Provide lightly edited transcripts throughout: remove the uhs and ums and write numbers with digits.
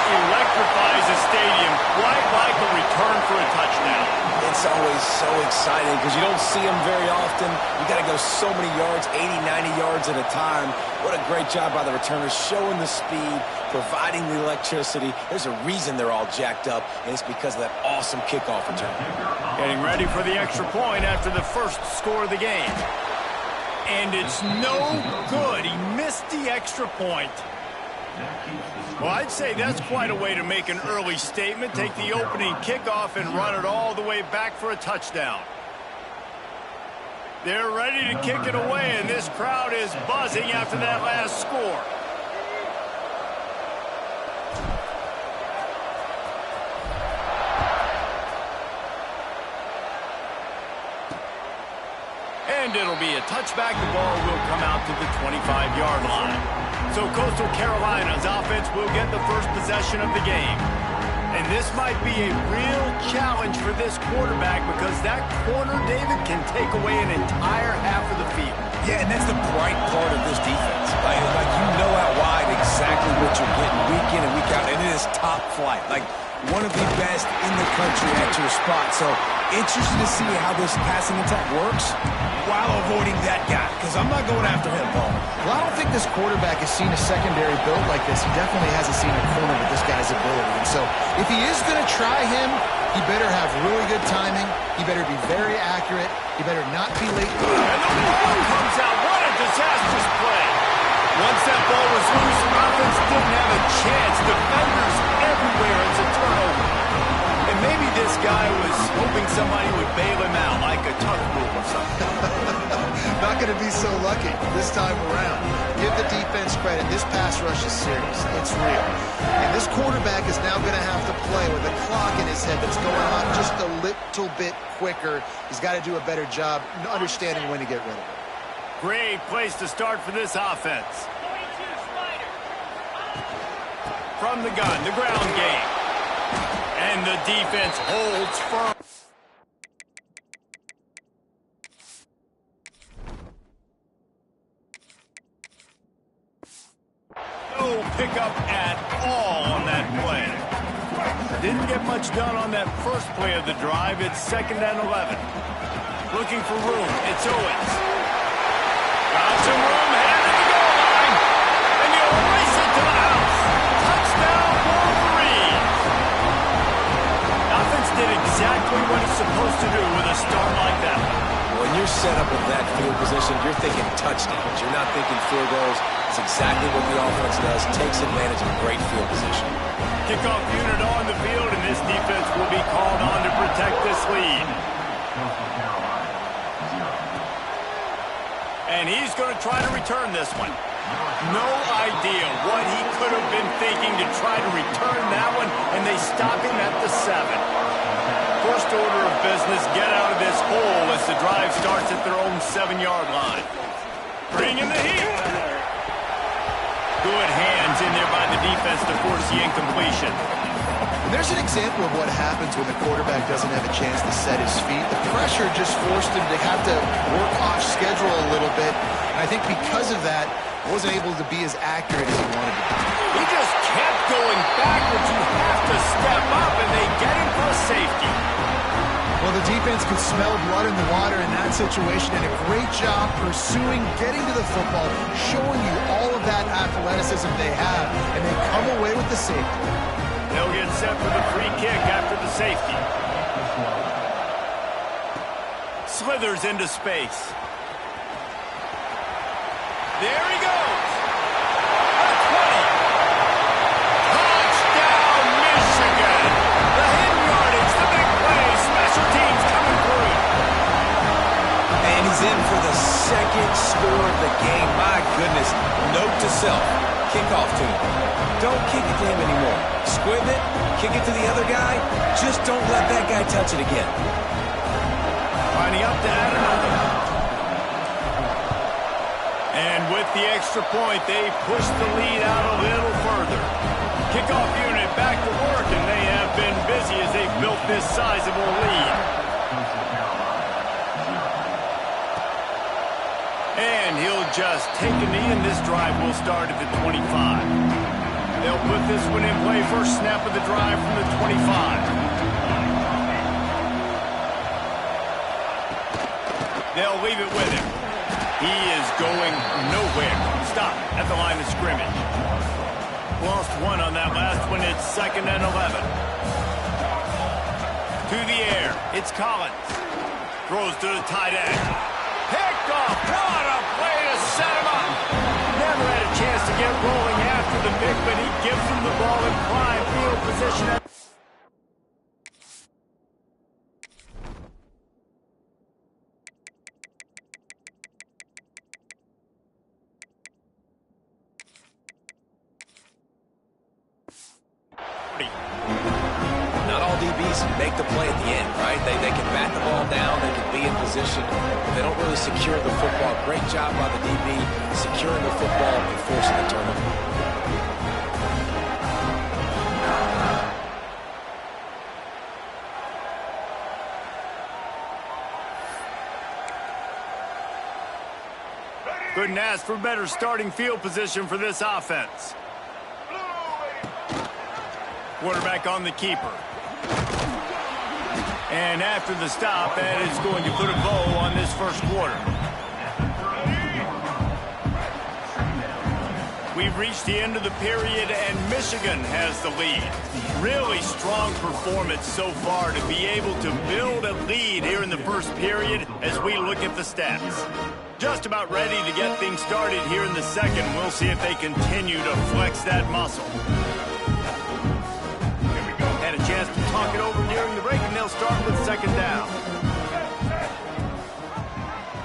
electrifies the stadium, quite like a return for a touchdown. It's always so exciting because you don't see them very often. You got to go so many yards, 80, 90 yards at a time. What a great job by the returners, showing the speed, providing the electricity. There's a reason they're all jacked up, and it's because of that awesome kickoff return. Getting ready for the extra point after the first score of the game. And it's no good. He missed the extra point. Well, I'd say that's quite a way to make an early statement. Take the opening kickoff and run it all the way back for a touchdown. They're ready to kick it away, and this crowd is buzzing after that last score. And it'll be a touchback. The ball will come out to the 25-yard line. So Coastal Carolina's offense will get the first possession of the game. And this might be a real challenge for this quarterback because that corner, David, can take away an entire half of the field. Yeah, and that's the bright part of this defense. Like you know out wide exactly what you're getting week in and week out, and it is top flight. Like one of the best in the country at your spot. So interested to see how this passing attack works while avoiding that guy, because I'm not going after him, Paul. Well, I don't think this quarterback has seen a secondary build like this. He definitely hasn't seen a corner with this guy's ability. And so if he is going to try him, he better have really good timing. He better be very accurate. He better not be late. And the ball comes out. What a disastrous play. Once that ball was loose, the offense didn't have a chance. Defenders everywhere. It's a turnover. And maybe this guy was hoping somebody would bail him out like a tuck rule or something. Not going to be so lucky this time around. Give the defense credit. This pass rush is serious. It's real. And this quarterback is now going to have to play with a clock in his head that's going on just a little bit quicker. He's got to do a better job understanding when to get rid of it. Great place to start for this offense. From the gun, the ground game. And the defense holds firm. No pickup at all on that play. Didn't get much done on that first play of the drive. It's 2nd and 11. Looking for room. It's Owens. Got some room, headed to the goal line. And he'll race it to the house. Touchdown, Wolverines. Offense did exactly what it's supposed to do with a start like that. When you're set up with that field position, you're thinking touchdowns. You're not thinking field goals. It's exactly what the offense does. Takes advantage of a great field position. Kickoff unit on the field, and this defense will be called on to protect this lead. And he's going to try to return this one. No idea what he could have been thinking to try to return that one, and they stop him at the 7. First order of business, get out of this hole as the drive starts at their own 7-yard line. Bring in the heat. Good hands in there by the defense to force the incompletion. And there's an example of what happens when the quarterback doesn't have a chance to set his feet. The pressure just forced him to have to work off schedule a little bit. And I think because of that, wasn't able to be as accurate as he wanted to be. He just kept going backwards. You have to step up, and they get him for a safety. Well, the defense could smell blood in the water in that situation, and a great job pursuing, getting to the football, showing you all of that athleticism they have, and they come away with the safety. They'll get set for the free kick after the safety. Slithers into space. There he goes. A 20. Touchdown, Michigan. The hidden yardage, the big play, special teams coming through. And he's in for the 2nd score of the game. My goodness. Note to self. Kickoff team. Don't kick it to him anymore. Squib it, kick it to the other guy. Just don't let that guy touch it again. Lining up to add another. And with the extra point, they push the lead out a little further. Kickoff unit back to work, and they have been busy as they've built this sizable lead. And he'll just take a knee, and this drive will start at the 25. They'll put this one in play. First snap of the drive from the 25. They'll leave it with him. He is going nowhere. Stop at the line of scrimmage. Lost one on that last one. It's 2nd and 11. To the air. It's Collins. Throws to the tight end. Picked off. What a play to set him up. Never had a chance to get rolling after the pick, but he gives him the ball in prime field position. Not all DBs make the play at the end, right? They can bat the ball down, they can be in position, but they don't really secure the football. Great job by the DB securing the football and forcing the turnover. Couldn't ask for better starting field position for this offense. Quarterback on the keeper. And after the stop, that is going to put a bow on this first quarter. We've reached the end of the period, and Michigan has the lead. Really strong performance so far to be able to build a lead here in the first period as we look at the stats. Just about ready to get things started here in the second. We'll see if they continue to flex that muscle. Chance to talk it over during the break, and they'll start with 2nd down.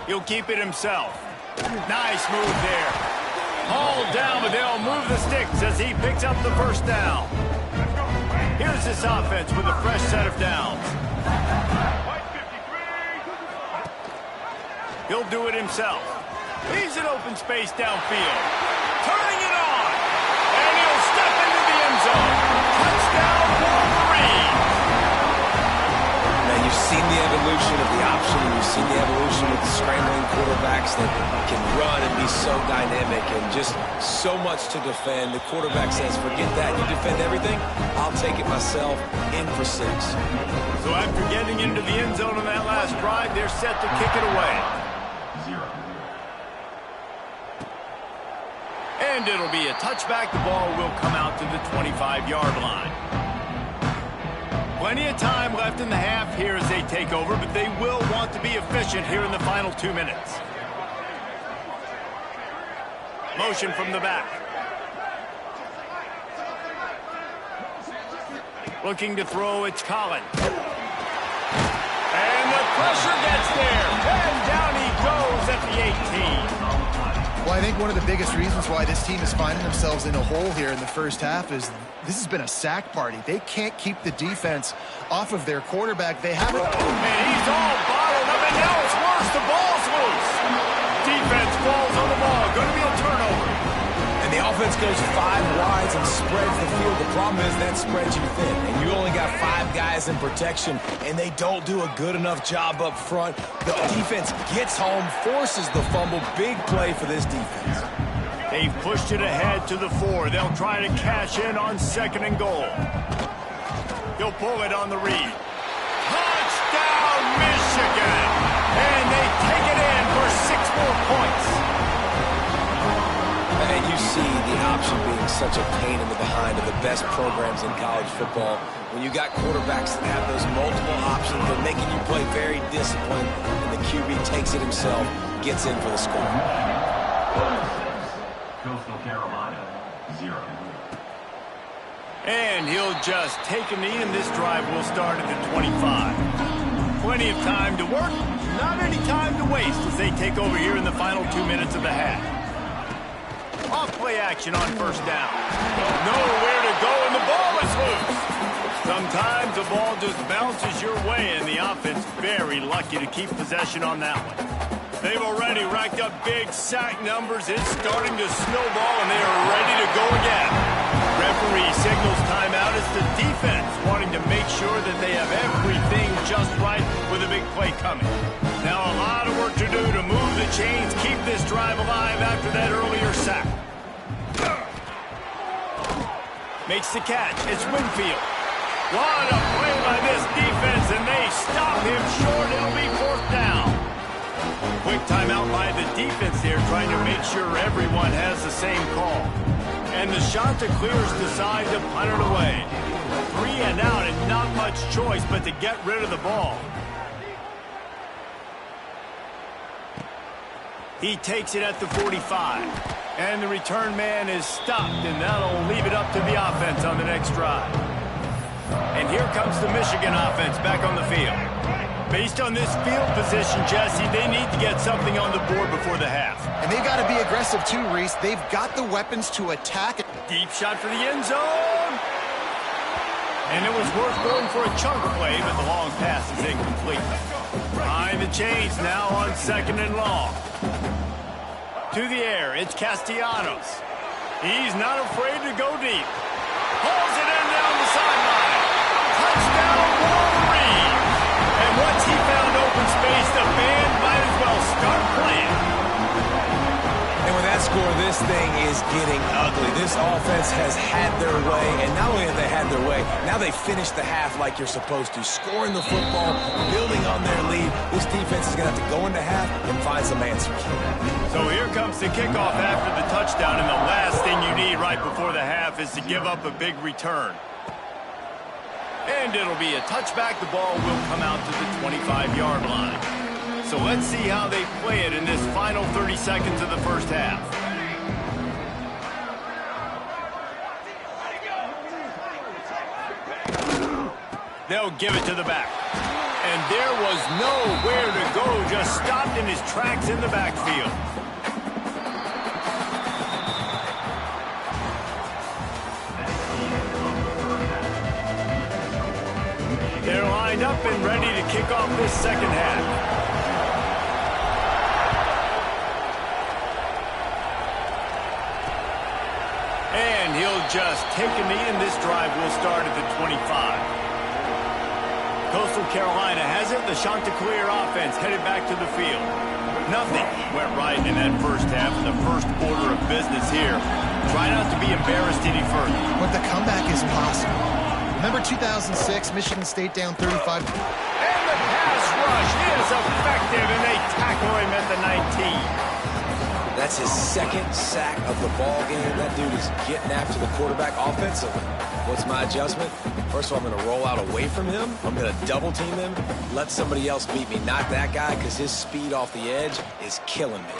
He'll keep it himself. Nice move there. Hauled down, but they'll move the sticks as he picks up the first down. Here's this offense with a fresh set of downs. He'll do it himself. He's in open space downfield. Turning it on. And he'll step into the end zone. Touchdown, Wolverine. Now, you've seen the evolution of the option, and you've seen the evolution of the scrambling quarterbacks that can run and be so dynamic and just so much to defend. The quarterback says, forget that. You defend everything, I'll take it myself. In for 6. So after getting into the end zone on that last drive, they're set to kick it away. And it'll be a touchback. The ball will come out to the 25-yard line. Plenty of time left in the half here as they take over, but they will want to be efficient here in the final 2 minutes. Motion from the back. Looking to throw, it's Collins. And the pressure gets there. And down he goes at the 18. Well, I think one of the biggest reasons why this team is finding themselves in a hole here in the first half is this has been a sack party. They can't keep the defense off of their quarterback. They haven't. And he's all bottled up, and now it's worse. The ball's loose. Defense falls on the ball. Going to be a turnover. And the offense goes 5 wides and spreads the field. The problem is that spreads you thin, and you only got 5 guys in protection, and they don't do a good enough job up front. The defense gets home, forces the fumble. Big play for this defense. They've pushed it ahead to the 4. They'll try to cash in on 2nd and goal. He'll pull it on the read. Touchdown, Michigan! And they take it in for 6 more points. And you see the option being such a pain in the behind of the best programs in college football. When you got quarterbacks that have those multiple options, they're making you play very disciplined, and the QB takes it himself, gets in for the score. Coastal Carolina, 0. And he'll just take a knee, and this drive will start at the 25. Plenty of time to work, not any time to waste as they take over here in the final 2 minutes of the half. Off-play action on first down. Nowhere to go, and the ball is loose. Sometimes the ball just bounces your way, and the offense very lucky to keep possession on that one. They've already racked up big sack numbers. It's starting to snowball, and they are ready to go again. Referee signals timeout as the defense wanting to make sure that they have everything just right with a big play coming. Now a lot of work to do to move the chains, keep this drive alive after that earlier sack. Makes the catch. It's Winfield. What a play by this defense, and they stop him short. It'll be 4th down. Quick timeout by the defense here, trying to make sure everyone has the same call. And the Chanticleers decide to punt it away. 3 and out, and not much choice but to get rid of the ball. He takes it at the 45. And the return man is stopped, and that'll leave it up to the offense on the next drive. And here comes the Michigan offense back on the field. Based on this field position, Jesse, they need to get something on the board before the half. And they've got to be aggressive too, Reese. They've got the weapons to attack. Deep shot for the end zone. And it was worth going for a chunk play, but the long pass is incomplete. Behind the chains now on 2nd and long. To the air, it's Castellanos. He's not afraid to go deep. Pulls it in down the sideline. Touchdown, Wolverine! And once he found open space, the band might as well start playing. And with that score, this thing is getting ugly. This offense has had their way, and not only have they had their way, now they finished the half like you're supposed to, scoring the football, building on their lead. This defense is going to have to go into half and find some answers. So here comes the kickoff after the touchdown, and the last thing you need right before the half is to give up a big return. And it'll be a touchback. The ball will come out to the 25-yard line. So let's see how they play it in this final 30 seconds of the first half. They'll give it to the back. And there was nowhere to go, just stopped in his tracks in the backfield. They're lined up and ready to kick off this second half. And he'll just take a knee, and this drive will start at the 25. Coastal Carolina has it. The Chanticleer offense headed back to the field. Nothing went right in that first half. The first order of business here. Try not to be embarrassed any further. But the comeback is possible. Remember 2006, Michigan State down 35. And the pass rush is effective, and they tackle him at the 19. That's his 2nd sack of the ball game. That dude is getting after the quarterback offensively. What's my adjustment? First of all, I'm going to roll out away from him. I'm going to double team him. Let somebody else beat me, not that guy, because his speed off the edge is killing me.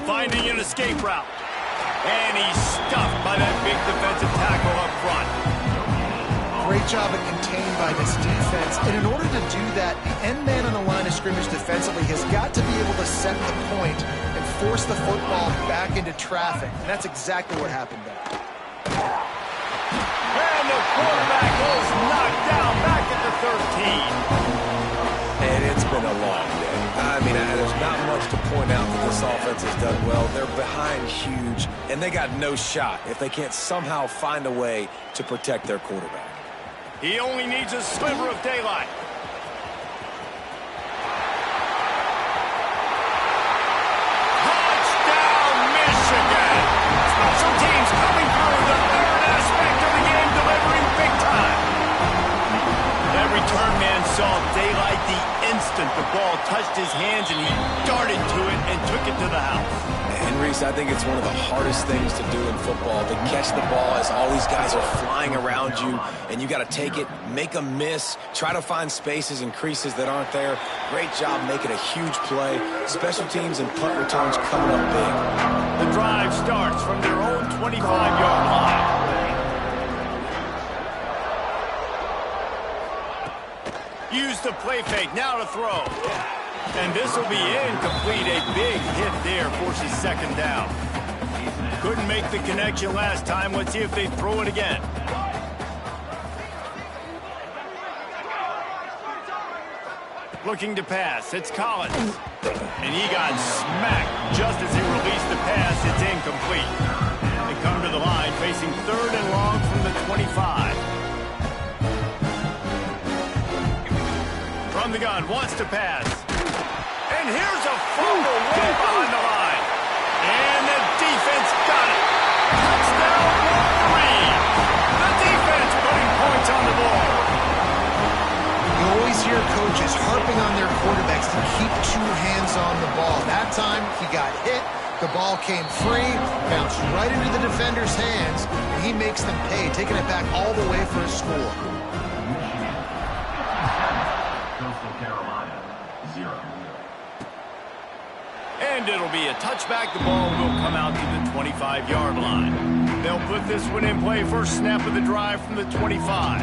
Finding an escape route. And he's stuffed by that big defensive tackle up front. Great job at contained by this defense. And in order to do that, the end man on the line of scrimmage defensively has got to be able to set the point and force the football back into traffic. And that's exactly what happened there. And the quarterback was knocked down back at the 13. And it's been a long day. I mean, there's not much to point out that this offense has done well. They're behind huge, and they got no shot if they can't somehow find a way to protect their quarterback. He only needs a sliver of daylight. Touchdown, Michigan! Special teams coming through, the third aspect of the game, delivering big time. That return man saw daylight the instant the ball touched his hands, and he darted to it and took it to the house. And Reese, I think it's one of the hardest things to do in football, to catch the ball as all these guys are flying around you, and you got to take it, make a miss, try to find spaces and creases that aren't there. Great job making a huge play. Special teams and punt returns coming up big. The drive starts from their own 25-yard line. Use the play fake, now to throw. And this will be incomplete. A big hit there forces 2nd down. Couldn't make the connection last time. Let's see if they throw it again. Looking to pass. It's Collins. And he got smacked just as he released the pass. It's incomplete. They come to the line facing 3rd and long from the 25. From the gun, wants to pass. And here's a fumble way behind the line. And the defense got it. Touchdown, Wolverine. The Ball came free, bounced right into the defender's hands, and he makes them pay, taking it back all the way for a score. Coastal Carolina, 0. And it'll be a touchback. The ball will come out to the 25-yard line. They'll put this one in play. First snap of the drive from the 25.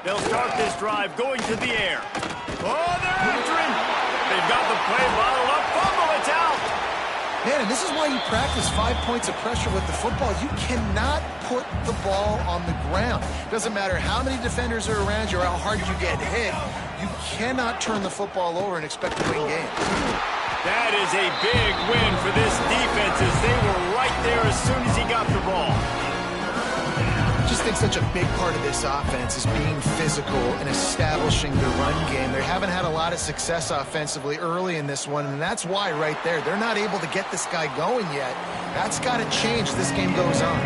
They'll start this drive going to the air. Oh, they're entering. They've got the play bottled up. Fumble, it's out. Man, and this is why you practice 5 points of pressure with the football. You cannot put the ball on the ground. Doesn't matter how many defenders are around you or how hard you get hit. You cannot turn the football over and expect to win games. That is a big win for this defense as they were right there as soon as he got the ball. I just think such a big part of this offense is being physical and establishing the run game. They haven't had a lot of success offensively early in this one, and that's why right there. They're not able to get this guy going yet. That's got to change as this game goes on.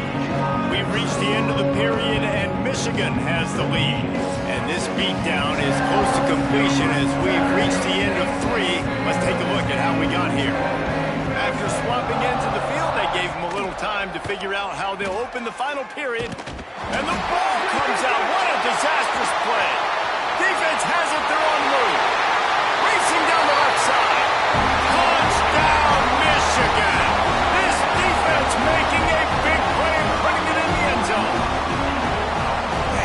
We've reached the end of the period, and Michigan has the lead. And this beatdown is close to completion as we've reached the end of 3. Let's take a look at how we got here. After swapping into the field, they gave them a little time to figure out how they'll open the final period. And the ball comes out. What a disastrous play. Defense has it. They're on move. Racing down the left side. Touchdown, Michigan. This defense making a big play and putting it in the end zone.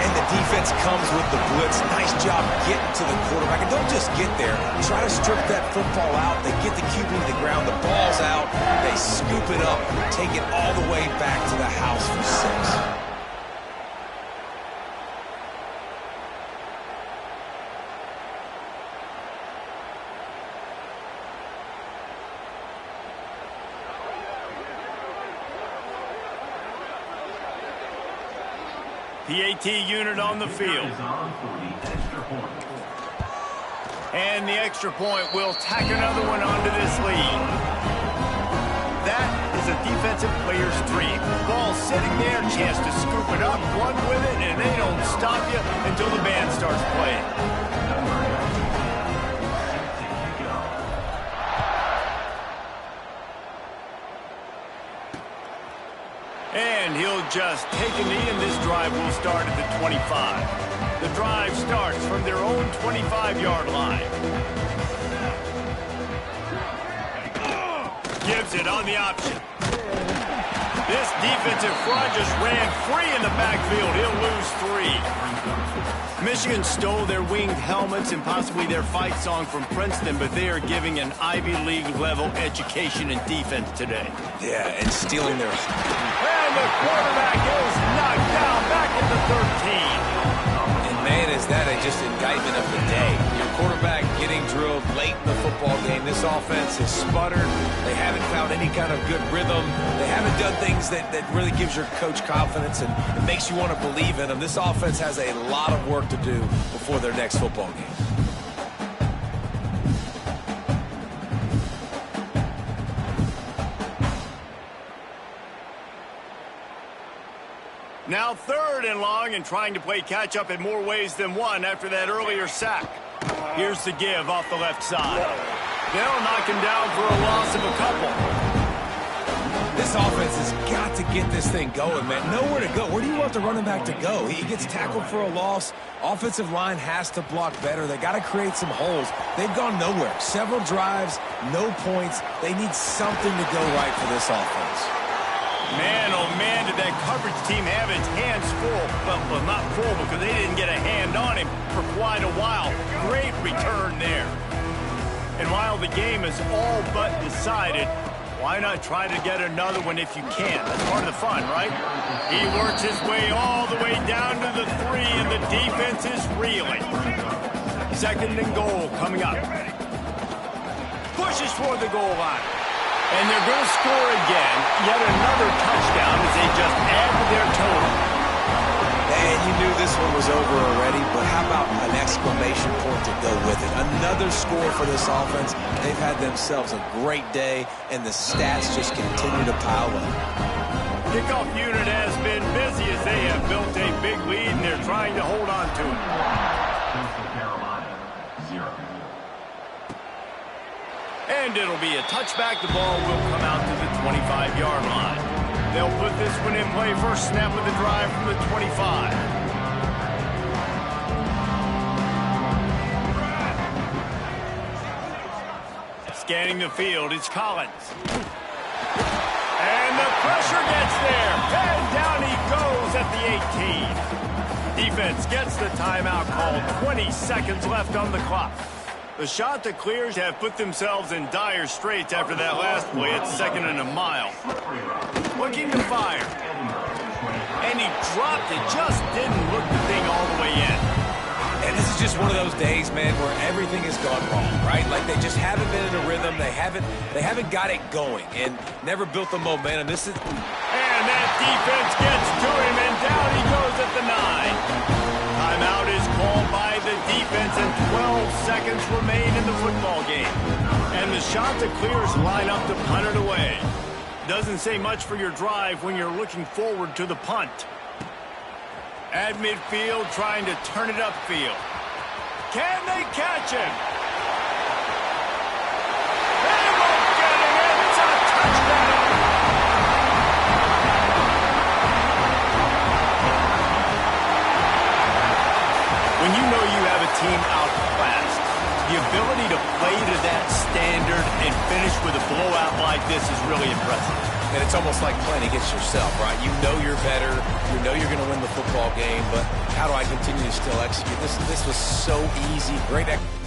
And the defense comes with the blitz. Nice job getting to the quarterback. And don't just get there. Try to strip that football out. They get the QB to the ground. The ball's out. They scoop it up. Take it all the way back to the house for 6. PAT unit on the field. And the extra point will tack another one onto this lead. That is a defensive player's dream. Ball sitting there, chance to scoop it up, run with it, and they don't stop you until the band starts playing. And he'll just take a knee, and this drive will start at the 25. The drive starts from their own 25-yard line. Gives it on the option. This defensive front just ran free in the backfield. He'll lose 3. Michigan stole their winged helmets and possibly their fight song from Princeton, but they are giving an Ivy League level education in defense today. Yeah, and stealing their... And the quarterback is knocked down back at the 13. And man, is that just indictment of the day. Your quarterback getting drilled late in the football game. This offense has sputtered. They haven't found any kind of good rhythm. They haven't done things that really gives your coach confidence and it makes you want to believe in them. This offense has a lot of work to do before their next football game. Now 3rd and long and trying to play catch-up in more ways than one after that earlier sack. Here's the give off the left side. They'll knock him down for a loss of a couple. This offense has got to get this thing going, man. Nowhere to go. Where do you want the running back to go? He gets tackled for a loss. Offensive line has to block better. They got to create some holes. They've gone nowhere. Several drives, no points. They need something to go right for this offense. Man, oh man, did that coverage team have its hands full. Well, not full because they didn't get a hand on him for quite a while. Great return there. And while the game is all but decided, why not try to get another one if you can? That's part of the fun, right? He works his way all the way down to the 3, and the defense is reeling. 2nd and goal coming up. Pushes for the goal line. And they're going to score again. Yet another touchdown as they just add to their total. And you knew this one was over already, but how about an exclamation point to go with it? Another score for this offense. They've had themselves a great day, and the stats just continue to pile up. Kickoff unit has been busy as they have built a big lead, and they're trying to hold on to it. Coastal Carolina, 0. And it'll be a touchback. The ball will come out to the 25-yard line. They'll put this one in play. First snap of the drive from the 25. Scanning the field, it's Collins. And the pressure gets there. And down he goes at the 18. Defense gets the timeout called. 20 seconds left on the clock. The shot that clears have put themselves in dire straits after that last play at 2nd and a mile. Looking to fire. And he dropped it. Just didn't look the thing all the way in. And this is just one of those days, man, where everything has gone wrong, right? Like they just haven't been in a rhythm. They haven't got it going and never built the momentum. And that defense gets to him, and down he goes at the 9. Timeout is called by the defense, and 12 seconds remain in the football game. And the shot to clears line up to punt it away. Doesn't say much for your drive when you're looking forward to the punt. At midfield, trying to turn it upfield. Can they catch him? They won't get him. It's a touchdown. When you know you have a team outclassed, the ability to play to that standard and finish with a blowout like this is really impressive. And it's almost like playing against yourself, right? You know you're better. You know you're going to win the football game, but how do I continue to still execute? This was so easy. Great execution.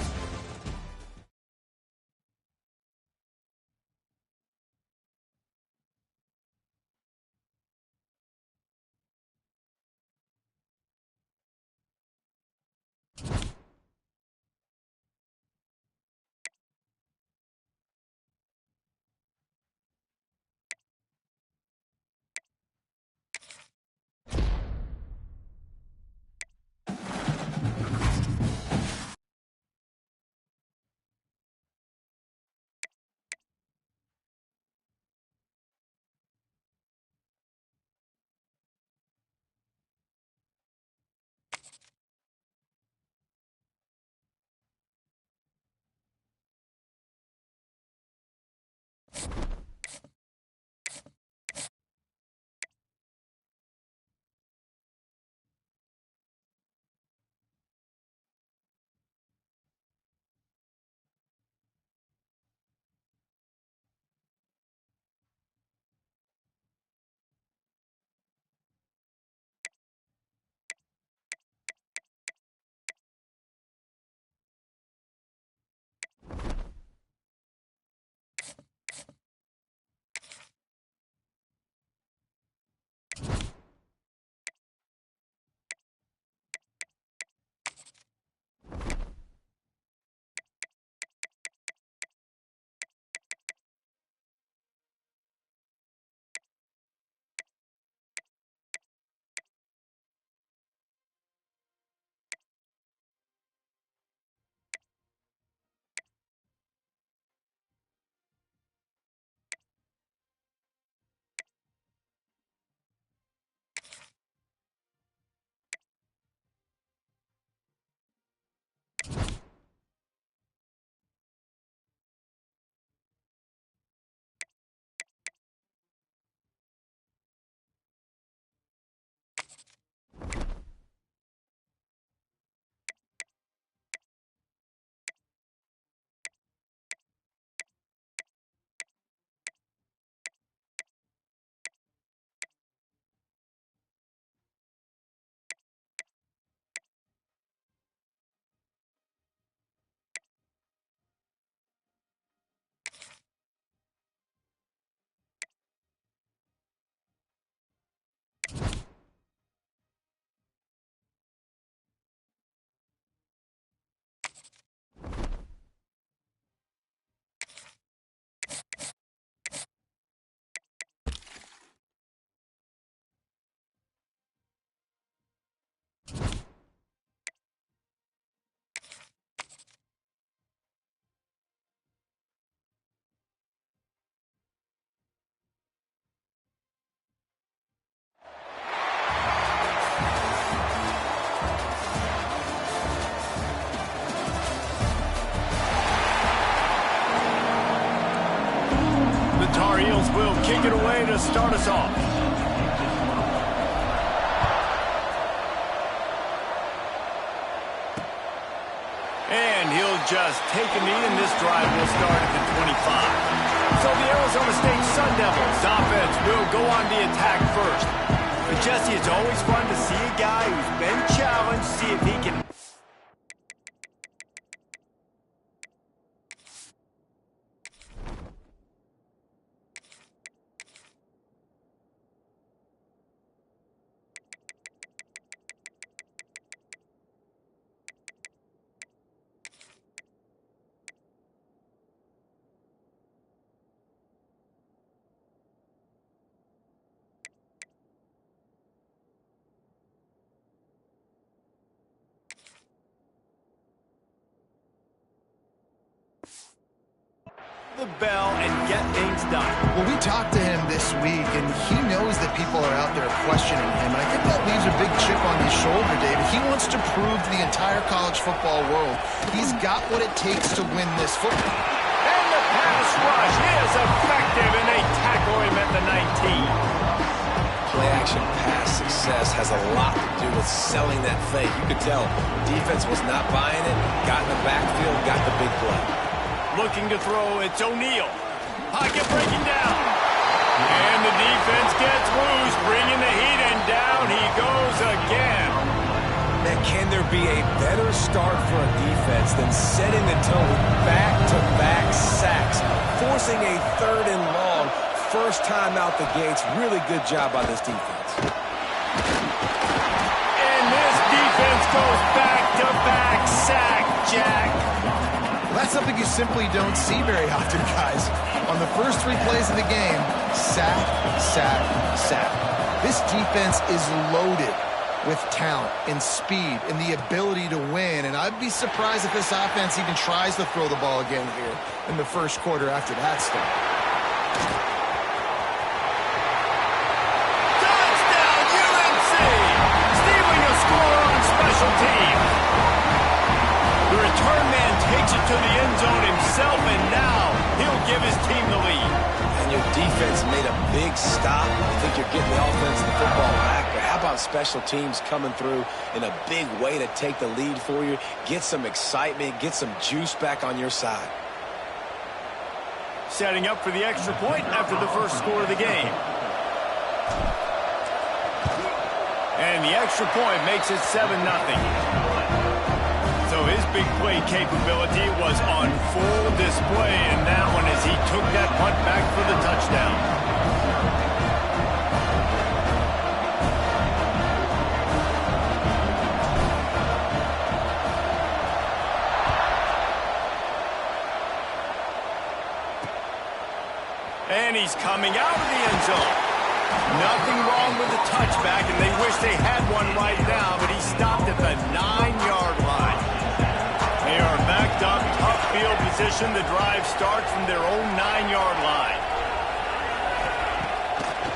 will kick it away to start us off. And he'll just take a knee, and this drive will start at the 25. So the Arizona State Sun Devils offense will go on the attack first. But Jesse, it's always fun to see a guy who's been challenged, see if he can... the bell and get things done. Well, we talked to him this week, and he knows that people are out there questioning him, and I think that leaves a big chip on his shoulder, David. He wants to prove to the entire college football world he's got what it takes to win this football. And the pass rush is effective, and they tackle him at the 19. Play-action pass success has a lot to do with selling that fake. You could tell defense was not buying it, got in the backfield, got the big play. Looking to throw, it's O'Neal. Pocket breaking down. And the defense gets loose, bringing the heat, and down he goes again. Man, can there be a better start for a defense than setting the tone with back-to-back sacks, forcing a 3rd and long, first time out the gates? Really good job by this defense. And this defense goes back-to-back sack, Jack. That's something you simply don't see very often, guys. On the first 3 plays of the game, sack, sack, sack. This defense is loaded with talent and speed and the ability to win, and I'd be surprised if this offense even tries to throw the ball again here in the first quarter after that start. Touchdown, UNC! Stealing a score on special teams. The return man takes it to the end zone himself, and now he'll give his team the lead. And your defense made a big stop. I think you're getting the offense and the football back, but how about special teams coming through in a big way to take the lead for you, get some excitement, get some juice back on your side. Setting up for the extra point after the first score of the game. And the extra point makes it 7-0. So his big play capability was on full display in that one as he took that punt back for the touchdown. And he's coming out of the end zone. Nothing wrong with the touchback, and they wish they had one right now, but he stopped at the 9-yard line. They are backed up, tough field position. The drive starts from their own 9-yard line.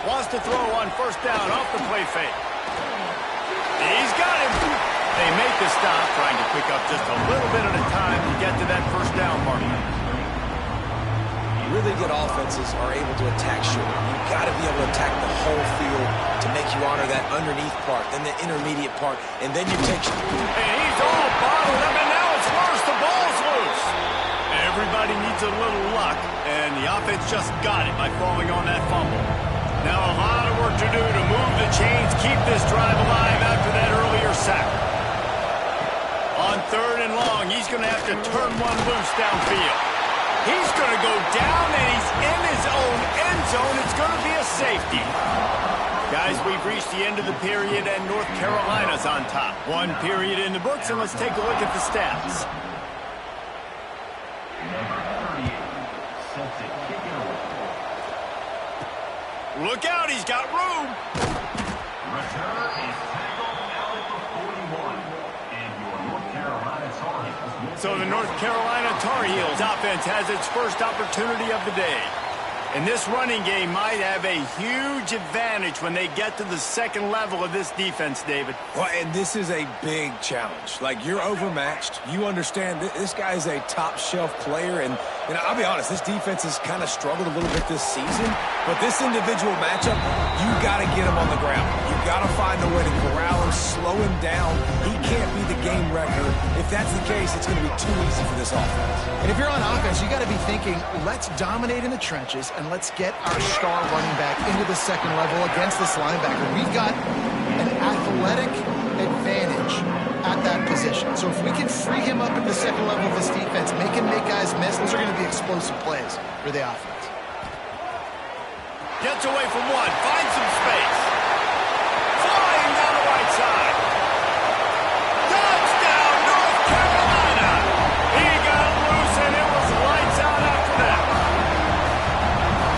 Wants to throw on first down off the play fake. He's got him. They make the stop, trying to pick up just a little bit at a time to get to that first down mark. Really good offenses are able to attack short. You've got to be able to attack the whole field to make you honor that underneath part, then the intermediate part, and then you take... And he's all bottled up, and now it's worse. The ball's loose. Everybody needs a little luck, and the offense just got it by falling on that fumble. Now a lot of work to do to move the chains, keep this drive alive after that earlier sack. On 3rd and long, he's going to have to turn one loose downfield. He's going to go down, and he's in his own end zone. It's going to be a safety. Guys, we've reached the end of the period, and North Carolina's on top. 1 period in the books, and let's take a look at the stats. Number 38, Celtic kicking away. Look out, he's got room. Returner is tackled out at the 41. And your North Carolina Tar Heels. So the North Carolina Tar Heels offense has its first opportunity of the day. And this running game might have a huge advantage when they get to the second level of this defense, David. Well, and this is a big challenge. Like, you're overmatched. You understand this guy is a top-shelf player, and And I'll be honest, this defense has kind of struggled a little bit this season, but this individual matchup, you got to get him on the ground. You got to find a way to corral him, slow him down. He can't be the game wrecker. If that's the case, it's going to be too easy for this offense. And if you're on offense, you got to be thinking, let's dominate in the trenches and let's get our star running back into the second level against this linebacker. We've got an athletic advantage at that position. So if we can free him up in the second level of this defense, make him make guys miss, those are going to be explosive plays for the offense. Gets away from one, finds some space. Flying down the right side. Touchdown, North Carolina! He got loose and it was lights out after that.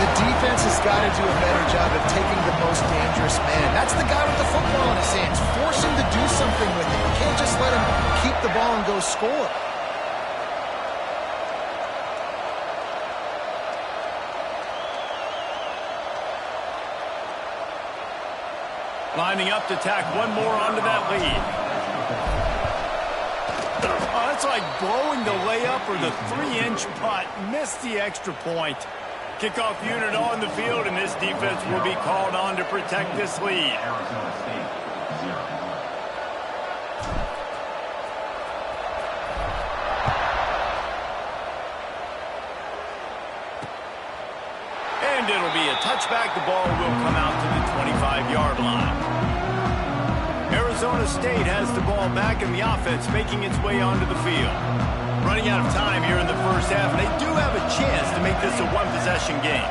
The defense has got to do a better job of taking the most dangerous man. That's the guy with the football in his hands. Force him to do something with it. You can't just let him keep the ball and go score. Lining up to tack one more onto that lead. Oh, that's like blowing the layup or the 3-inch putt. Missed the extra point. Kickoff unit on the field, and this defense will be called on to protect this lead. Arizona State, 0. And it'll be a touchback. The ball will come out to the 25-yard line. Arizona State has the ball back in the offense, making its way onto the field. Running out of time here in the first half, and they do have a chance to make this a one-possession game.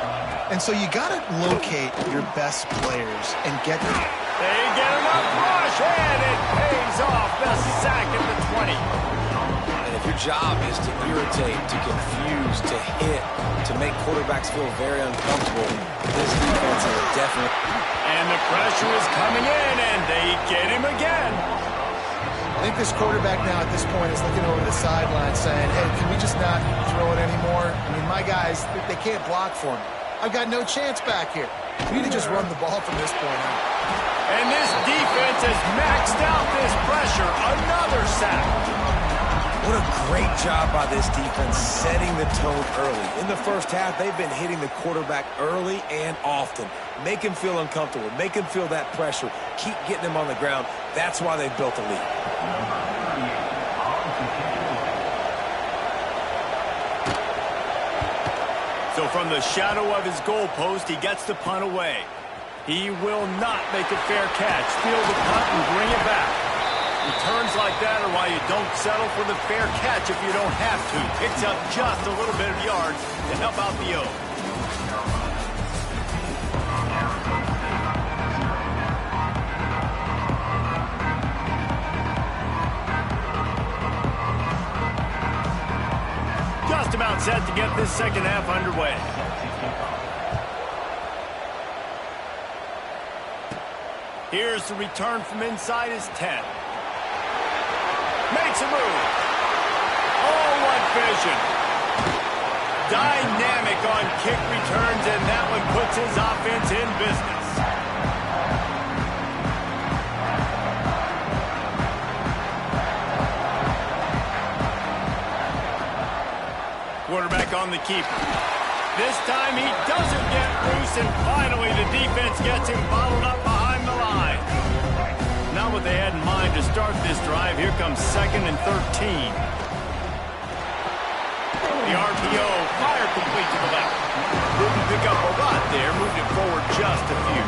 And so you got to locate your best players and get them. They get enough rush, and it pays off. Best sack at the 20. And if your job is to irritate, to confuse, to hit, to make quarterbacks feel very uncomfortable, this defense is definitely... And the pressure is coming in, and they get him again. I think this quarterback now at this point is looking over the sideline saying, hey, can we just not throw it anymore? I mean, my guys, they can't block for me. I've got no chance back here. We need to just run the ball from this point on. And this defense has maxed out this pressure. Another sack. What a great job by this defense setting the tone early. In the first half, they've been hitting the quarterback early and often. Make him feel uncomfortable. Make him feel that pressure. Keep getting him on the ground. That's why they've built a lead. So from the shadow of his goalpost, he gets the punt away. He will not make a fair catch. Field the punt and bring it back. Returns like that are why you don't settle for the fair catch if you don't have to. Picks up just a little bit of yards to help out the O. Just about set to get this second half underway. Here's the return from inside his 10. Makes a move. Oh, what vision. Dynamic on kick returns, and that one puts his offense in business. Quarterback on the keeper. This time he doesn't get loose, and finally the defense gets him bottled up behind the line. Not what they had in mind to start this drive. Here comes 2nd and 13. The RPO, fire complete to the left. Didn't pick up a lot there, moved it forward just a few.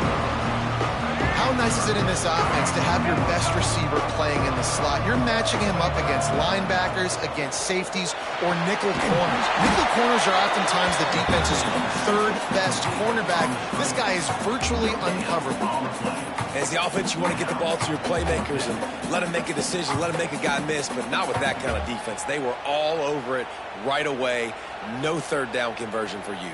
How nice is it in this offense to have your best receiver playing in the slot? You're matching him up against linebackers, against safeties, or nickel corners. Nickel corners are oftentimes the defense's third best cornerback. This guy is virtually uncoverable. As the offense, you want to get the ball to your playmakers and let them make a decision, let them make a guy miss, but not with that kind of defense. They were all over it right away. No third down conversion for you.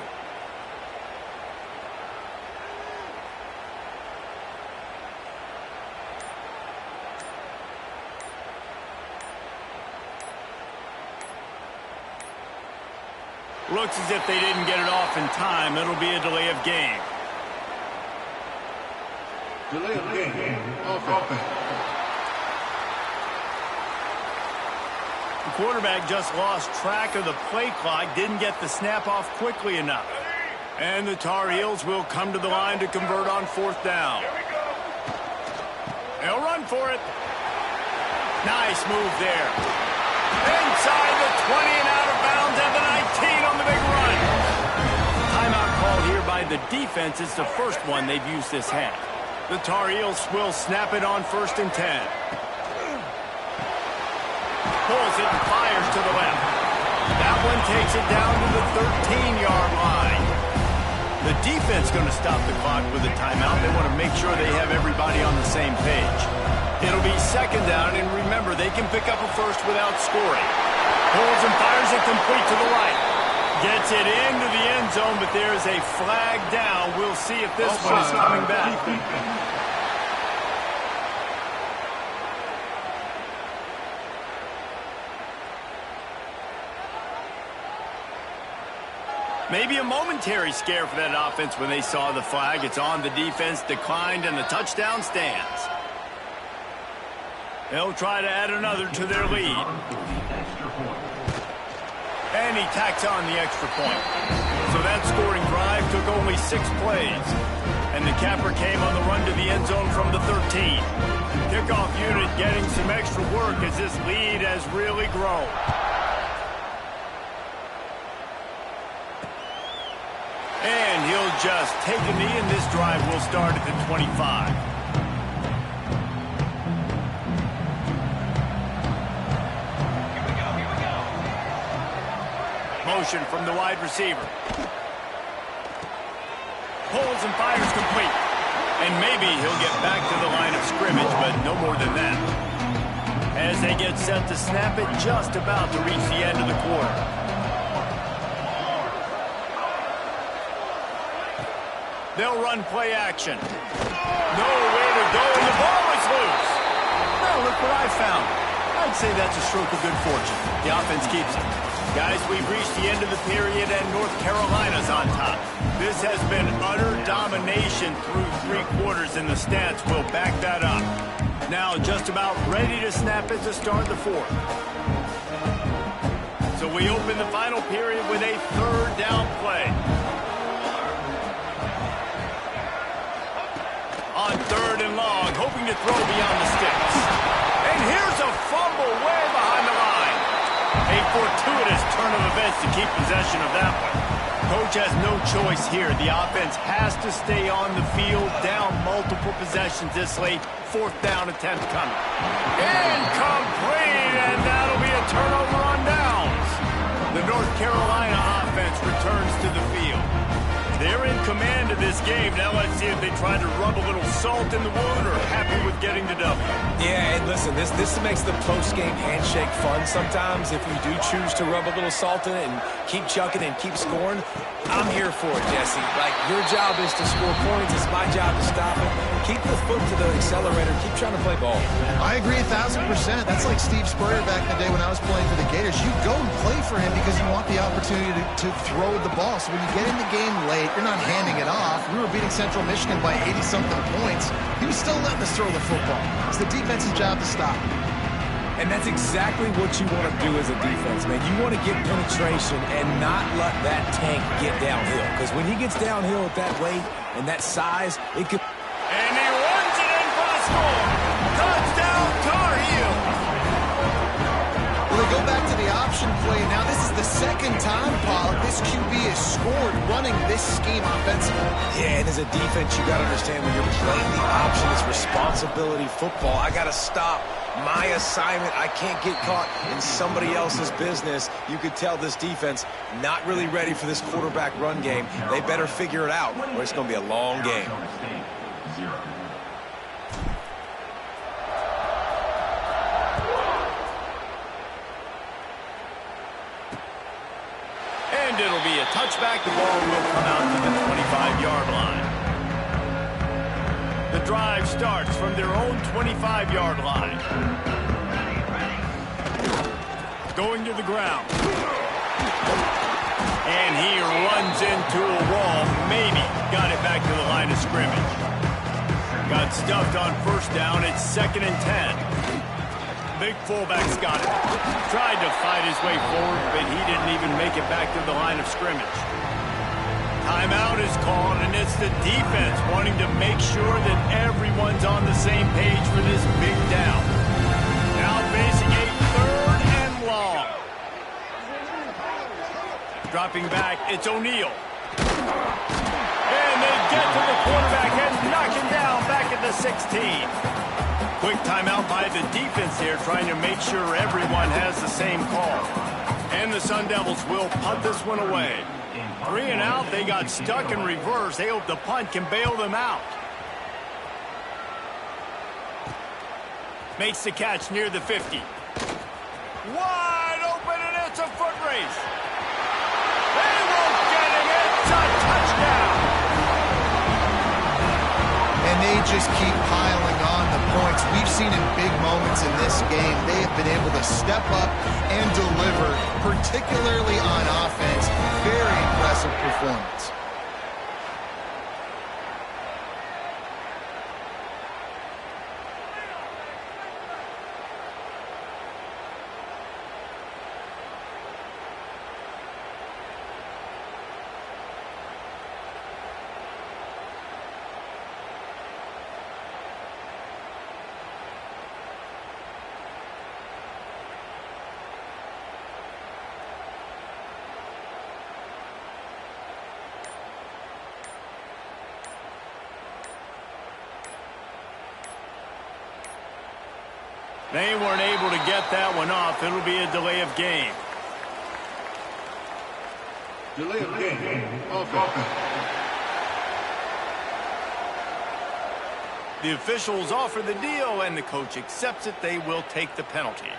Looks as if they didn't get it off in time. It'll be a delay of game. Delay of game. Offense. The quarterback just lost track of the play clock, didn't get the snap off quickly enough. And the Tar Heels will come to the line to convert on 4th down. They'll run for it. Nice move there. Inside the 20 and out of bounds at the 19 on the big run. Timeout called here by the defense. It's the first one they've used this half. The Tar Heels will snap it on 1st and 10. Pulls it and fires to the left. That one takes it down to the 13-yard line. The defense going to stop the clock with a timeout. They want to make sure they have everybody on the same page. It'll be 2nd down, and remember, they can pick up a first without scoring. Pulls and fires it complete to the right. Gets it into the end zone, but there's a flag down. We'll see if this one is coming back. Maybe a momentary scare for that offense when they saw the flag. It's on the defense, declined, and the touchdown stands. They'll try to add another to their lead. And he tacks on the extra point. So that scoring drive took only 6 plays. And the capper came on the run to the end zone from the 13. Kickoff unit getting some extra work as this lead has really grown. And he'll just take a knee, and this drive will start at the 25. Motion from the wide receiver. Pulls and fires complete. And maybe he'll get back to the line of scrimmage, but no more than that. As they get set to snap it, just about to reach the end of the quarter. They'll run play action. No way to go, and the ball is loose. Now look what I found. I'd say that's a stroke of good fortune. The offense keeps it. Guys, we've reached the end of the period, and North Carolina's on top. This has been utter domination through 3 quarters, and the stats will back that up. Now just about ready to snap it to start the 4th. So we open the final period with a 3rd down play. On 3rd and long, hoping to throw beyond the sticks. And here's a fumble way behind the line. A fortuitous turn of events to keep possession of that one. Coach has no choice here. The offense has to stay on the field, down multiple possessions this late. 4th down attempt coming. Incomplete, and that'll be a turnover on downs. The North Carolina offense returns to the field. They're in command of this game. Now let's see if they try to rub a little salt in the wound or happy with getting the W. Yeah, and listen, this makes the post-game handshake fun sometimes. If you do choose to rub a little salt in it and keep chucking and keep scoring, I'm here for it, Jesse. Like, your job is to score points. It's my job to stop it. Keep the foot to the accelerator. Keep trying to play ball. I agree 1,000%. That's like Steve Spurrier back in the day when I was playing for the Gators. You go and play for him because you want the opportunity to throw the ball. So when you get in the game late, you're not handing it off. We were beating Central Michigan by 80-something points. He was still letting us throw the football. It's the defense's job to stop. And that's exactly what you want to do as a defense, man. You want to get penetration and not let that tank get downhill. Because when he gets downhill at that weight and that size, it could... And he runs it in for the score. Touchdown, Tar Heels. Well, they go back to the option play. Now, this is the 2nd time, Paul, this QB has scored running this scheme offensively. Yeah, and as a defense, you got to understand when you're playing the option, it's responsibility football. I got to stop my assignment. I can't get caught in somebody else's business. You could tell this defense not really ready for this quarterback run game. They better figure it out, or it's going to be a long game. And it'll be a touchback. The ball will come out to the 25-yard line. The drive starts from their own 25-yard line. Going to the ground. And he runs into a wall. Maybe got it back to the line of scrimmage. Got stuffed on 1st down. It's 2nd and 10. big fullback's got it. Tried to fight his way forward, but he didn't even make it back to the line of scrimmage. Timeout is called, and it's the defense wanting to make sure that everyone's on the same page for this big down. Now facing a 3rd and long. Dropping back, it's O'Neal. And they get to the quarterback and knock him down back at the 16. Quick timeout by the defense here, trying to make sure everyone has the same call. And the Sun Devils will punt this one away. 3 and out, they got stuck in reverse. They hope the punt can bail them out. Makes the catch near the 50. Wide open, and it's a foot race. They won't get him. It's a touchdown. And they just keep piling on the points. We've seen in big moments in this game, they have been able to step up and deliver, particularly on offense. Very impressive performance. They weren't able to get that one off. It'll be a delay of game. Delay of game. Offense. The officials offer the deal, and the coach accepts it. They will take the penalty.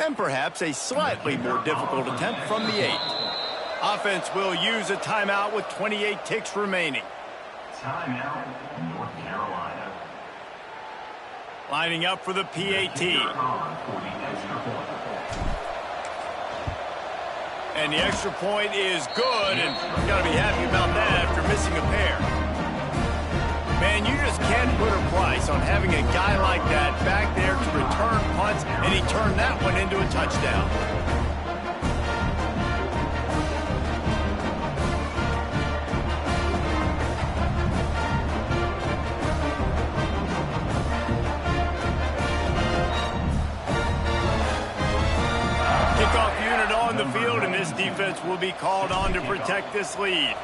And perhaps a slightly more difficult attempt from the 8. Offense will use a timeout with 28 ticks remaining. Timeout, North Carolina. Lining up for the PAT. And the extra point is good, and you got to be happy about that after missing a pair. Man, you just can't put a price on having a guy like that back there to return punts, and he turned that one into a touchdown. Kickoff unit on the field, and this defense will be called on to protect this lead.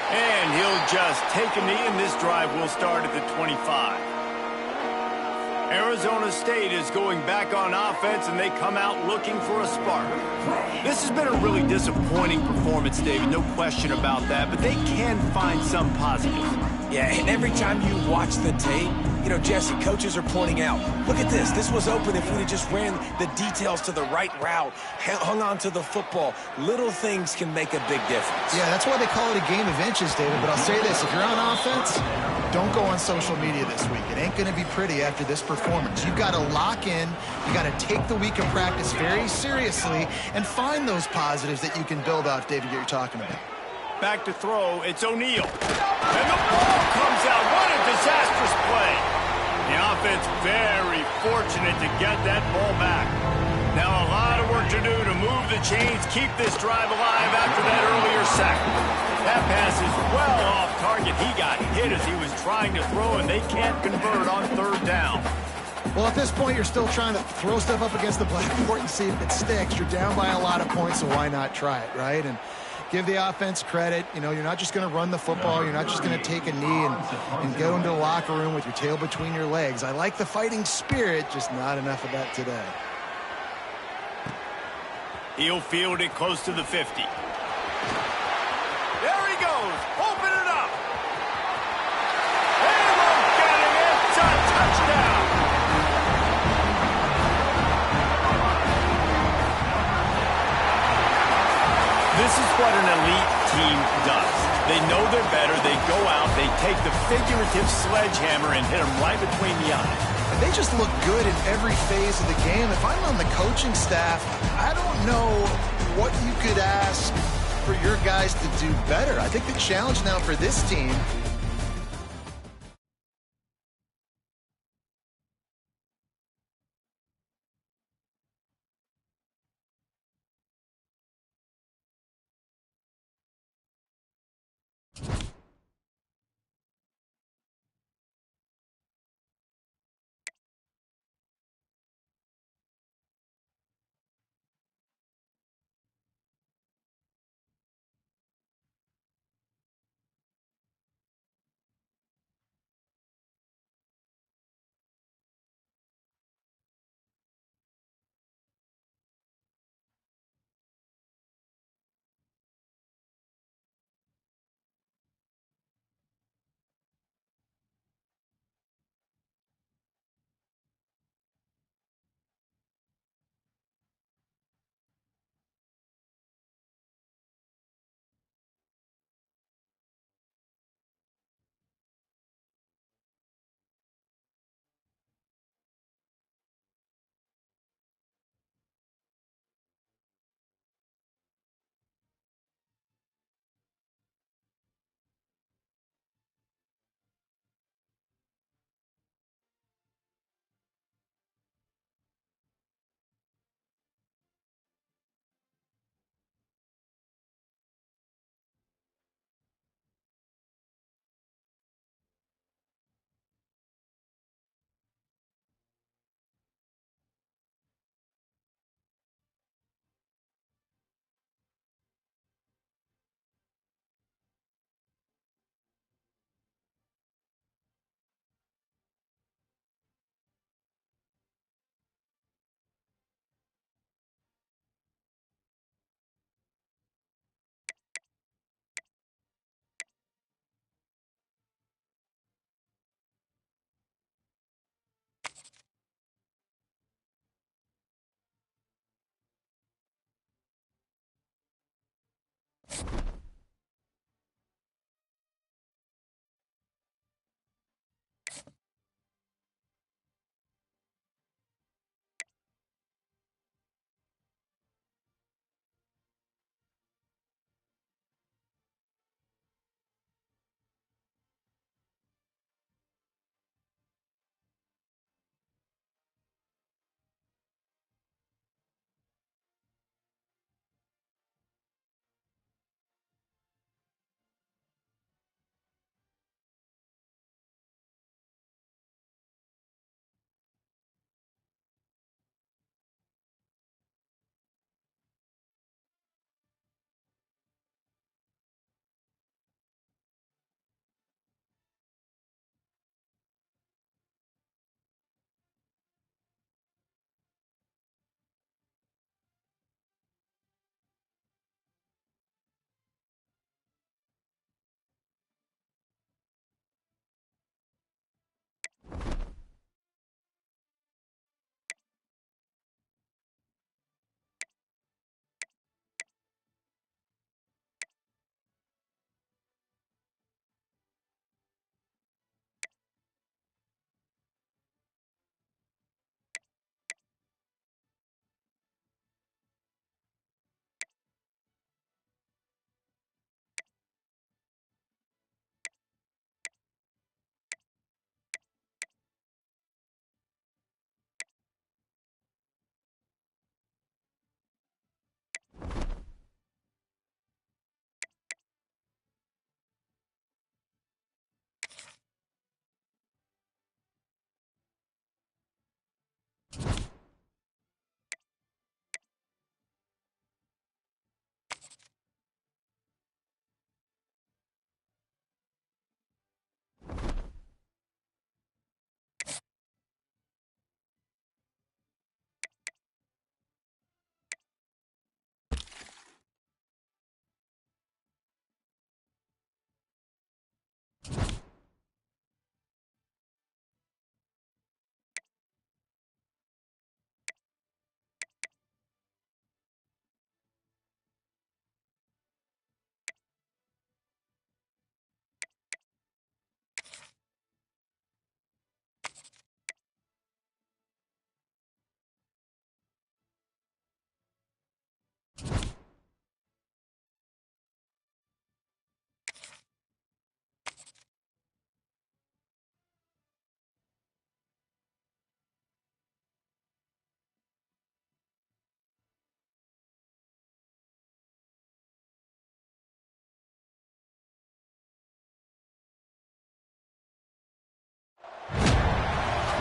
And he'll just take a knee, and this drive will start at the 25. Arizona State is going back on offense, and they come out looking for a spark. This has been a really disappointing performance, David, no question about that, but they can find some positives. Yeah, and every time you watch the tape, you know, Jesse, coaches are pointing out, look at this. This was open if we had just ran the details to the right route, hung on to the football. Little things can make a big difference. Yeah, that's why they call it a game of inches, David. But I'll say this, if you're on offense, don't go on social media this week. It ain't going to be pretty after this performance. You've got to lock in. You got to take the week of practice very seriously and find those positives that you can build off, David, that you're talking about. Back to throw, it's O'Neal. And the ball comes out. What a disastrous play. The offense very fortunate to get that ball back. Now a lot of work to do to move the chains, keep this drive alive after that earlier sack. That pass is well off target. He got hit as he was trying to throw, and they can't convert on 3rd down. Well, at this point, you're still trying to throw stuff up against the blackboard and see if it sticks. You're down by a lot of points, so why not try it, right? And give the offense credit. You know, you're not just going to run the football. You're not just going to take a knee and go into the locker room with your tail between your legs. I like the fighting spirit, just not enough of that today. He'll field it close to the 50. There he goes. Open it up. They won't get him. It's a touchdown. They know they're better. They go out. They take the figurative sledgehammer and hit them right between the eyes. And they just look good in every phase of the game. If I'm on the coaching staff, I don't know what you could ask for your guys to do better. I think the challenge now for this team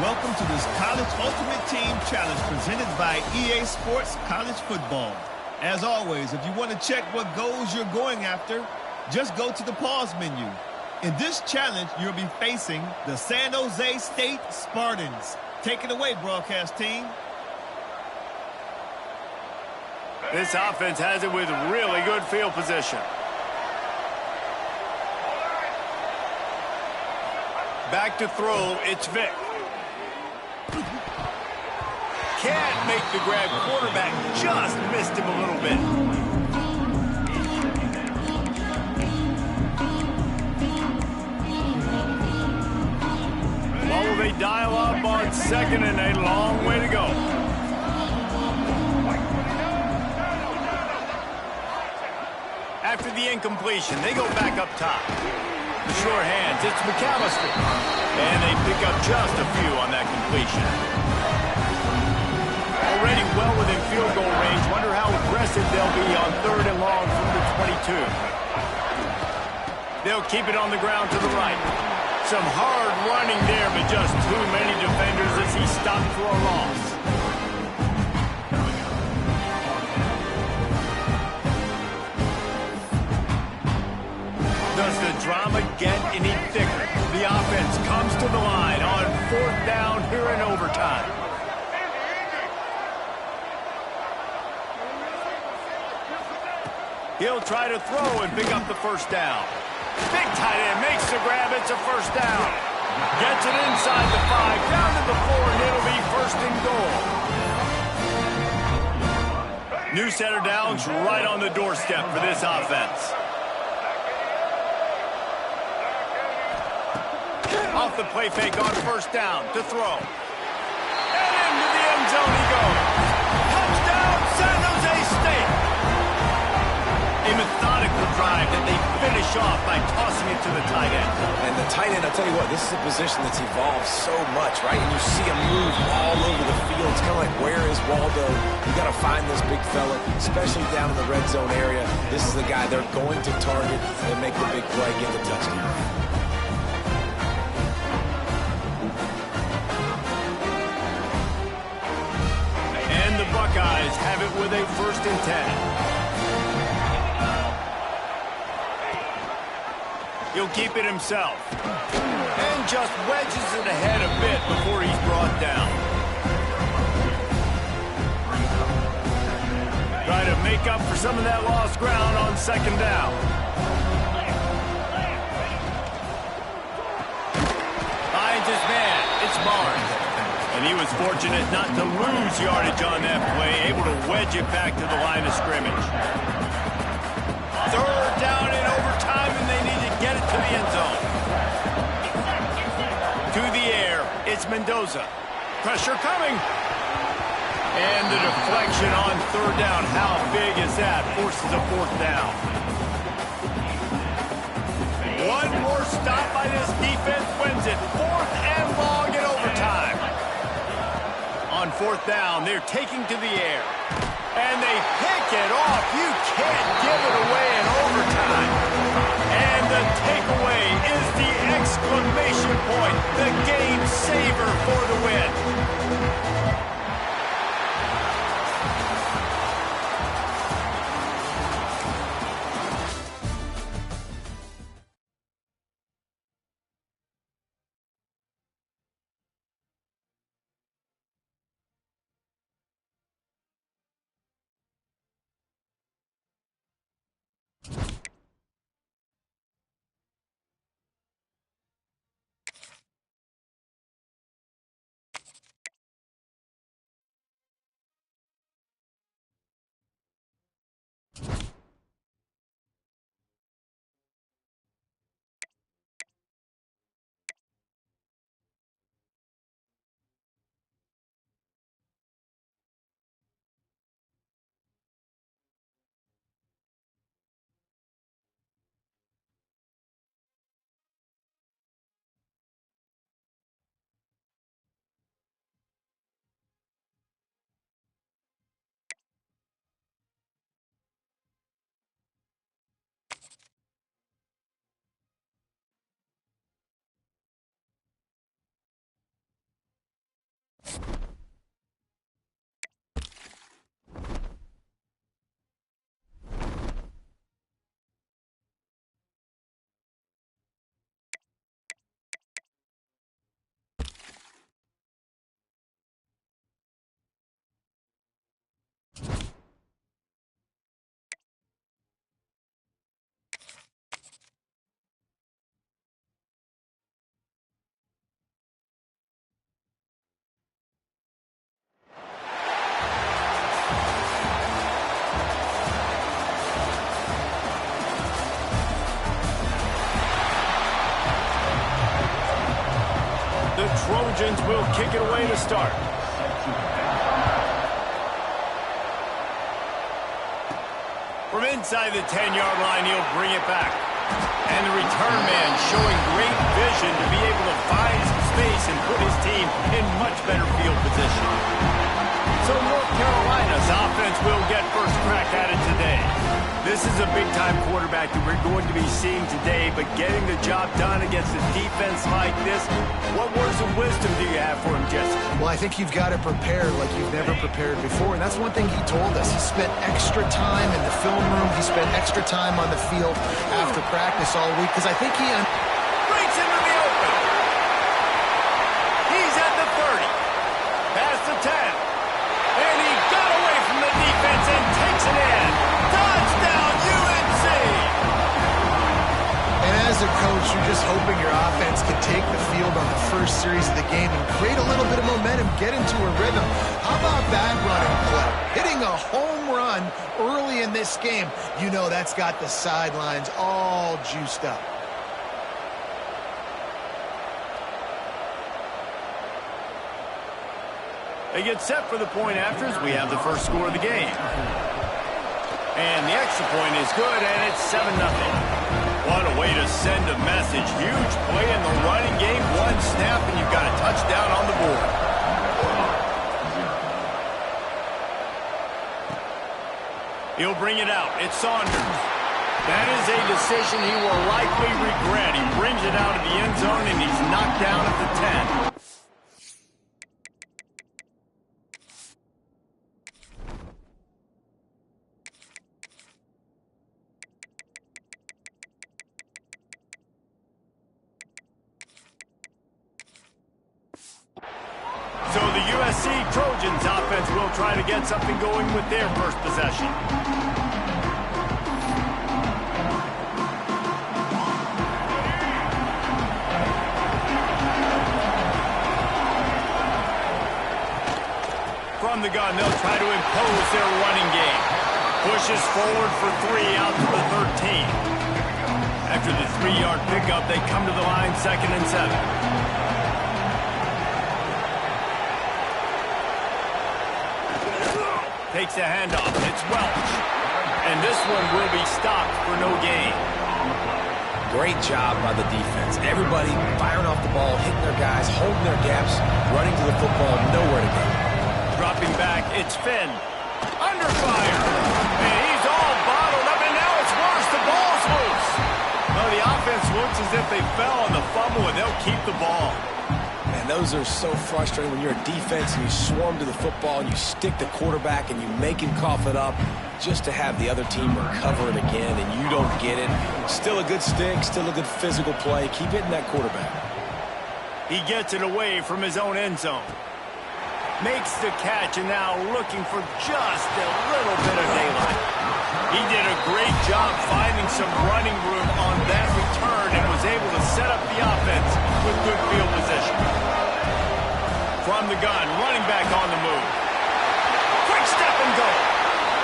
Welcome to this College Ultimate Team Challenge presented by EA Sports College Football. As always, if you want to check what goals you're going after, just go to the pause menu. In this challenge, you'll be facing the San Jose State Spartans. Take it away, broadcast team. This offense has it with really good field position. Back to throw, it's Vic. Can't make the grab. Quarterback just missed him a little bit. Well, will they dial up on second and a long way to go? After the incompletion, they go back up top. The sure hands, it's McAllister. And they pick up just a few on that completion. Already well within field goal range. Wonder how aggressive they'll be on third and long from the 22. They'll keep it on the ground to the right. Some hard running there, but just too many defenders as he stopped for a loss. Does the drama get any thicker? The offense comes to the line on fourth down here in overtime. He'll try to throw and pick up the first down. Big tight end makes the grab. It's a first down. Gets it inside the 5, down to the 4, and it'll be first and goal. New set of downs right on the doorstep for this offense. Off the play fake on first down to throw. And into the end zone he goes. Touchdown, San Jose State. A methodical drive that they finish off by tossing it to the tight end. And the tight end, I'll tell you what, this is a position that's evolved so much, right? And you see him move all over the field. It's kind of like, where is Waldo? You got to find this big fella, especially down in the red zone area. This is the guy they're going to target and make the big play, get the touchdown. And the Buckeyes have it with a first and 10. He'll keep it himself. And just wedges it ahead a bit before he's brought down. Try to make up for some of that lost ground on second down. Finds his man. It's Barnes. And he was fortunate not to lose yardage on that play, able to wedge it back to the line of scrimmage. Third down in overtime, and they need to get it to the end zone. To the air, it's Mendoza. Pressure coming. And the deflection on third down. How big is that? Forces a fourth down. One more stop by this defense wins it. Fourth and long in overtime. On fourth down, they're taking to the air. And they pick it off. You can't give it away in overtime. And the takeaway is the exclamation point. The game saver for the win. Trojans will kick it away to start. From inside the 10-yard line, he'll bring it back. And the return man showing great vision to be able to find some space and put his team in much better field position. So North Carolina's offense will get first crack at it today. This is a big-time quarterback that we're going to be seeing today, but getting the job done against a defense like this, what words of wisdom do you have for him, Jesse? Well, I think you've got to prepare like you've never prepared before, and that's one thing he told us. He spent extra time in the film room. He spent extra time on the field after practice all week, because I think he breaks into the open. He's at the 30, past the 10, and he got away from the defense and takes it in. Touchdown, UNC! And as a coach, you're just hoping your offense can take the field on the first series of the game and create a little bit of momentum, get into a rhythm. How about that running play? Hitting a home run early in this game. You know that's got the sidelines all juiced up. They get set for the point afters. We have the first score of the game. And the extra point is good, and it's 7-0. What a way to send a message. Huge play in the running game. One snap, and you've got a touchdown on the board. He'll bring it out. It's Saunders. That is a decision he will likely regret. He brings it out of the end zone, and he's knocked down at the 10. So the USC Trojans offense will try to get something going with their first possession. From the gun, they'll try to impose their running game. Pushes forward for 3 out to the 13. After the 3-yard pickup, they come to the line 2nd and 7. Takes a handoff. It's Welch. And this one will be stopped for no gain. Great job by the defense. Everybody firing off the ball, hitting their guys, holding their gaps, running to the football, nowhere to go. Dropping back, it's Finn. Under fire. And he's all bottled up, and now it's worse. The ball's loose. Well, the offense looks as if they fell on the fumble, and they'll keep the ball. And those are so frustrating when you're a defense and you swarm to the football and you stick the quarterback and you make him cough it up just to have the other team recover it again and you don't get it. Still a good stick, still a good physical play. Keep hitting that quarterback. He gets it away from his own end zone. Makes the catch and now looking for just a little bit of daylight. He did a great job finding some running room on that return and was able to set up the offense with good field position. From the gun, running back on the move. Quick step and go.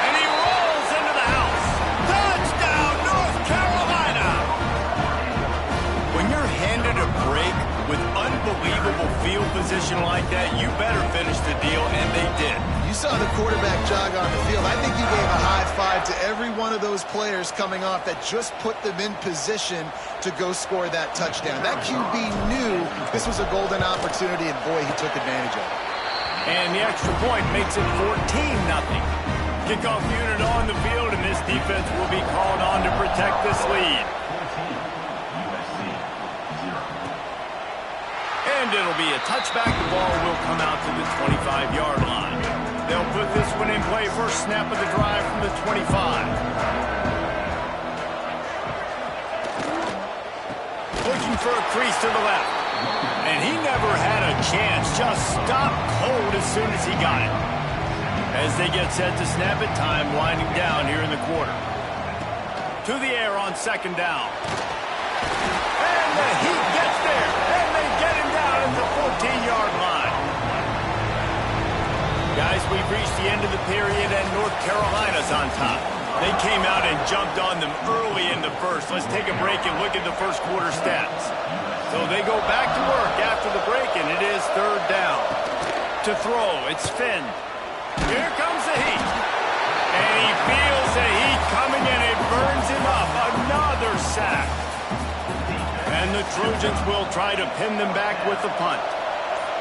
And he rolls into the house. Touchdown, North Carolina! When you're handed a break with unbelievable field position like that, you better finish the deal, and they did. You saw the quarterback jog on the field. I think you gave a high five to every one of those players coming off that just put them in position to go score that touchdown. That QB knew this was a golden opportunity, and boy, he took advantage of it. And the extra point makes it 14-0. Kickoff unit on the field, and this defense will be called on to protect this lead. And it'll be a touchback. The ball will come out to the 25-yard line. They'll put this one in play. First snap of the drive from the 25. Looking for a crease to the left. And he never had a chance. Just stopped cold as soon as he got it. As they get set to snap it, time winding down here in the quarter. To the air on 2nd down. And the Heat gets there. And they get him down at the 14-yard line. Guys, we've reached the end of the period, and North Carolina's on top. They came out and jumped on them early in the first. Let's take a break and look at the first quarter stats. So they go back to work after the break, and it is third down. To throw, it's Finn. Here comes the heat. And he feels the heat coming, and it burns him up. Another sack. And the Trojans will try to pin them back with the punt.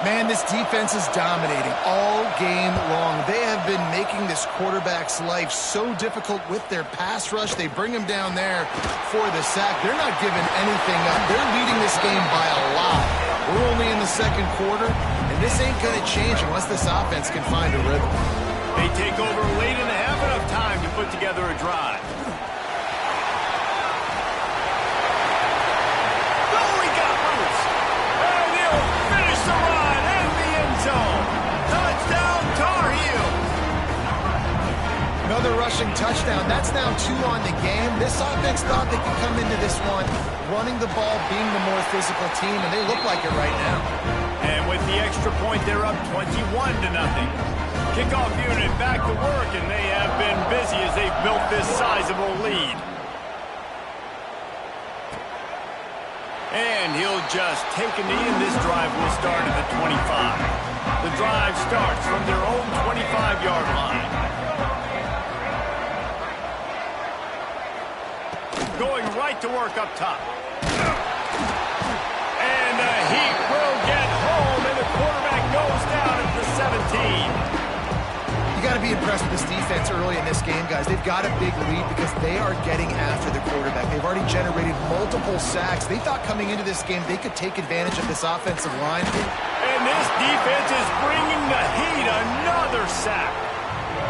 Man, this defense is dominating all game long. They have been making this quarterback's life so difficult with their pass rush. They bring him down there for the sack. They're not giving anything up. They're leading this game by a lot. We're only in the second quarter, and this ain't going to change unless this offense can find a rhythm. They take over late and have enough time to put together a drive. Another rushing touchdown. That's now 2 on the game. This offense thought they could come into this one running the ball, being the more physical team, and they look like it right now. And with the extra point, they're up 21-0. Kickoff unit back to work, and they have been busy as they've built this sizable lead. And he'll just take a knee, and this drive will start at the 25. The drive starts from their own 25-yard line. Going right to work up top. And the Heat will get home, and the quarterback goes down at the 17. You got to be impressed with this defense early in this game, guys. They've got a big lead because they are getting after the quarterback. They've already generated multiple sacks. They thought coming into this game they could take advantage of this offensive line. And this defense is bringing the Heat another sack.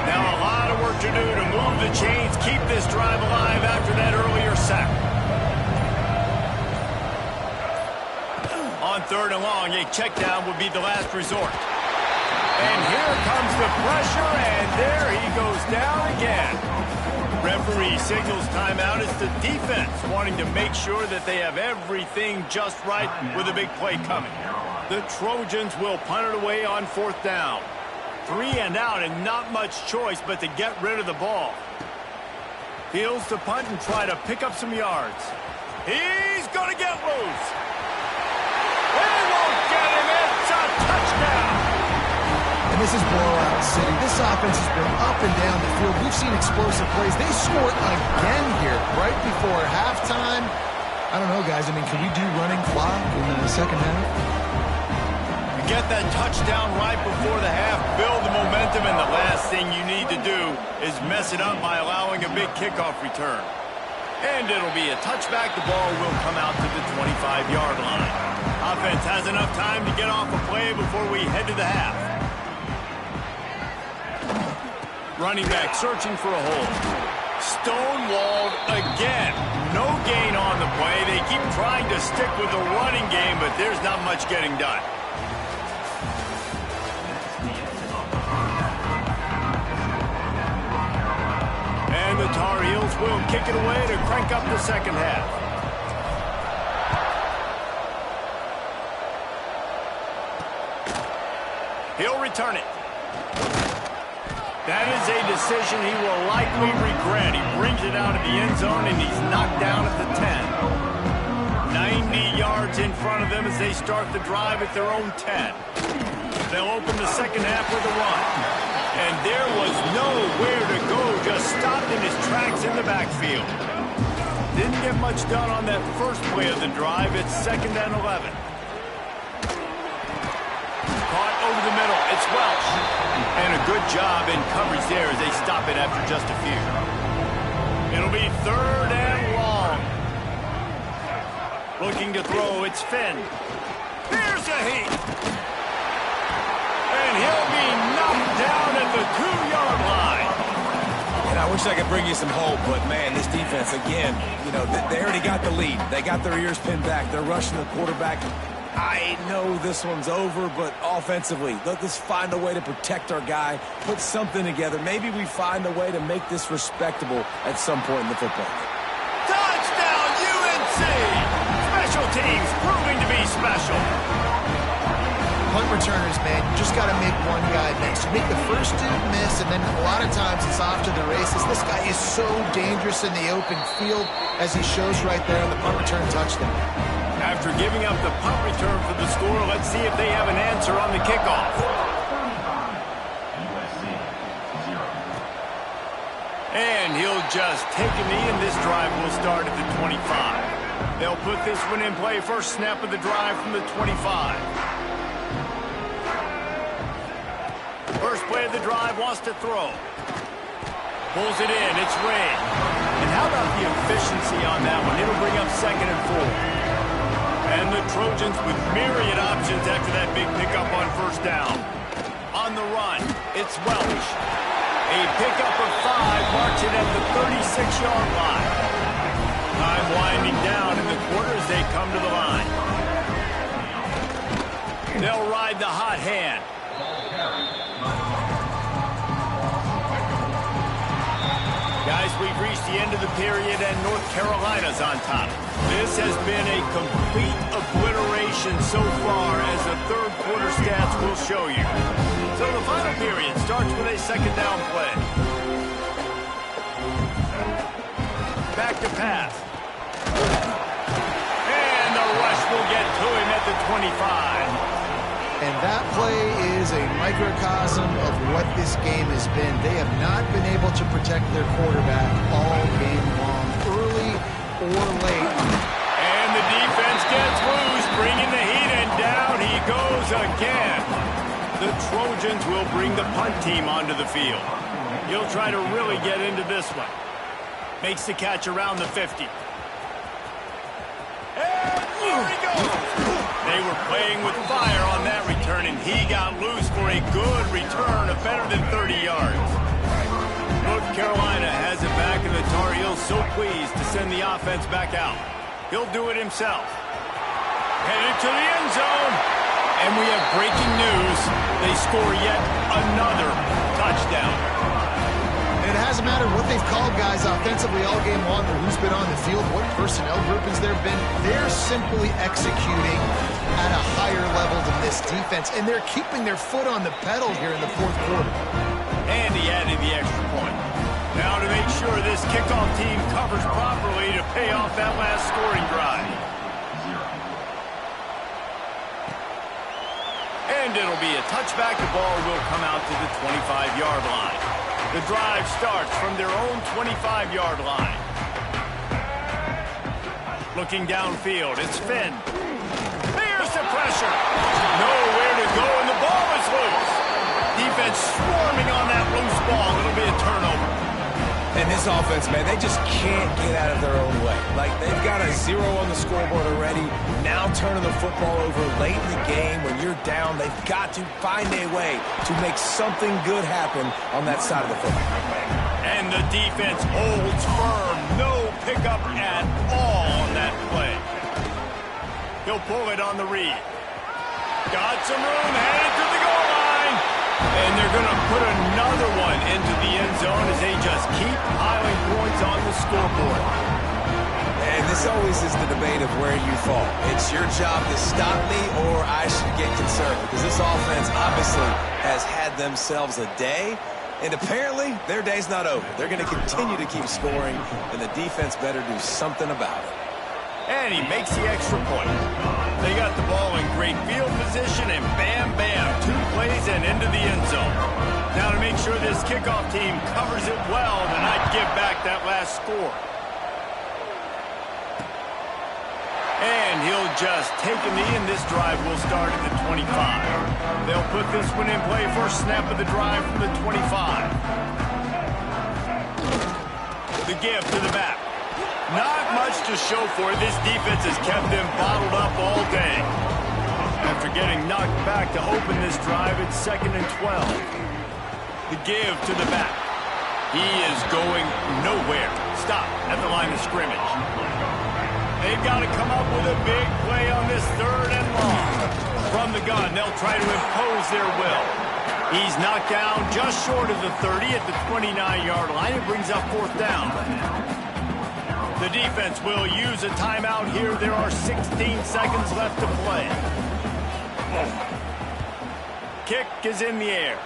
Now a lot of work to do to move the chains, keep this drive alive after that earlier sack. On third and long, a check down would be the last resort. And here comes the pressure, and there he goes down again. Referee signals timeout. It's the defense wanting to make sure that they have everything just right with a big play coming. The Trojans will punt it away on fourth down. 3 and out, and not much choice but to get rid of the ball. Fields to punt and try to pick up some yards. He's going to get loose. They won't get him. It's a touchdown. And this is blowout city. This offense has been up and down the field. We've seen explosive plays. They scored again here right before halftime. I don't know, guys. I mean, can we do running clock in the second half? Get that touchdown right before the half, build the momentum, and the last thing you need to do is mess it up by allowing a big kickoff return. And it'll be a touchback. The ball will come out to the 25-yard line. Offense has enough time to get off a play before we head to the half. Running back searching for a hole. Stonewalled again. No gain on the play. They keep trying to stick with the running game, but there's not much getting done. And the Tar Heels will kick it away to crank up the second half. He'll return it. That is a decision he will likely regret. He brings it out of the end zone, and he's knocked down at the 10. 90 yards in front of them as they start the drive at their own 10. They'll open the second half with a run. And there was nowhere to go, just stopped in his tracks in the backfield. Didn't get much done on that first play of the drive. It's 2nd and 11. Caught over the middle. It's Welch. And a good job in coverage there as they stop it after just a few. It'll be 3rd and long. Looking to throw, it's Finn. Here's a Heat. And he'll be knocked down at the 2-yard line. And I wish I could bring you some hope, but, man, this defense, again, you know, they already got the lead. They got their ears pinned back. They're rushing the quarterback. I know this one's over, but offensively, let's find a way to protect our guy, put something together. Maybe we find a way to make this respectable at some point in the football game. Touchdown, UNC! Special teams proving to be special. Punt returners, man, you just got to make one guy miss. You make the first dude miss, and then a lot of times it's off to the races. This guy is so dangerous in the open field, as he shows right there on the punt return touchdown. After After giving up the punt return for the score, let's see if they have an answer on the kickoff. And he'll just take a knee, and this drive will start at the 25. They'll put this one in play. First snap of the drive from the 25. First play of the drive, wants to throw. Pulls it in, it's Ray. And how about the efficiency on that one? It'll bring up 2nd and 4. And the Trojans with myriad options after that big pickup on first down. On the run, it's Welch. A pickup of 5, marching at the 36-yard line. Time winding down in the quarter as they come to the line. They'll ride the hot hand. Guys, we've reached the end of the period, and North Carolina's on top. This has been a complete obliteration so far, as the third quarter stats will show you. So the final period starts with a 2nd down play. Back to pass. And the rush will get to him at the 25. And that play is a microcosm of what this game has been. They have not been able to protect their quarterback all game long, early or late. And the defense gets loose, bringing the heat, and down he goes again. The Trojans will bring the punt team onto the field. He'll try to really get into this one. Makes the catch around the 50. And here he goes. They were playing with fire on that return, and he got loose for a good return of better than 30 yards. North Carolina has it back, and the Tar Heels so pleased to send the offense back out. He'll do it himself. Headed to the end zone. And we have breaking news. They score yet another touchdown. It hasn't mattered what they've called guys offensively all game long or who's been on the field, what personnel groupings there have been. They're simply executing at a higher level than this defense, and they're keeping their foot on the pedal here in the fourth quarter. And he added the extra point. Now to make sure this kickoff team covers properly to pay off that last scoring drive. And it'll be a touchback. The ball will come out to the 25-yard line. The drive starts from their own 25-yard line. Looking downfield, it's Finn. There's the pressure. Nowhere to go, and the ball is loose. Defense swarming on that loose ball. It'll be a turnover. And this offense, man, they just can't get out of their own way. Like, they've got a 0 on the scoreboard already. Now turning the football over late in the game when you're down, they've got to find a way to make something good happen on that side of the football. And the defense holds firm. No pickup at all on that play. He'll pull it on the read. Got some room, headed to the goal line. And they're going to put another one into the end zone as they just keep piling points on the scoreboard. And this always is the debate of where you fall. It's your job to stop me or I should get concerned, because this offense obviously has had themselves a day, and apparently their day's not over. They're going to continue to keep scoring, and the defense better do something about it. And he makes the extra point. They got the ball in great field position, and bam, bam, 2 plays and into the end zone. Now to make sure this kickoff team covers it well to not give back that last score. And he'll just take a knee, and this drive will start at the 25. They'll put this one in play. First snap of the drive from the 25. The give to the back. Not much to show for it. This defense has kept them bottled up all day. After getting knocked back to open this drive, it's 2nd and 12. The give to the back. He is going nowhere. Stop at the line of scrimmage. They've got to come up with a big play on this 3rd and long. From the gun, they'll try to impose their will. He's knocked down just short of the 30 at the 29-yard line. It brings up 4th down. The defense will use a timeout here. There are 16 seconds left to play. Kick is in the air.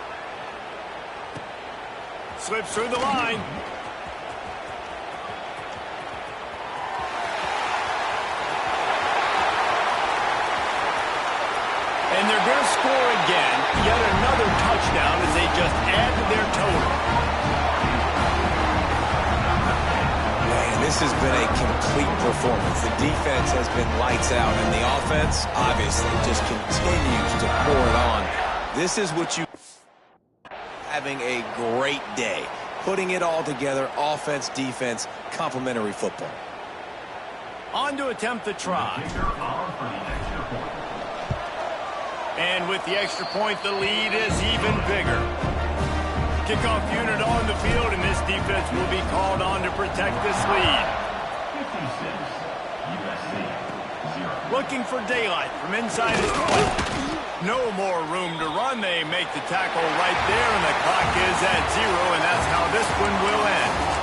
Slips through the line. And they're going to score again. Yet another touchdown as they just add to their total. Man, this has been a complete performance. The defense has been lights out, and the offense obviously just continues to pour it on. This is what you... Having a great day. Putting it all together, offense, defense, complementary football. On to attempt the try. And with the extra point, the lead is even bigger. Kickoff unit on the field, and this defense will be called on to protect this lead. 56, USC, 0. Looking for daylight from inside his 20. No more room to run. They make the tackle right there, and the clock is at 0, and that's how this one will end.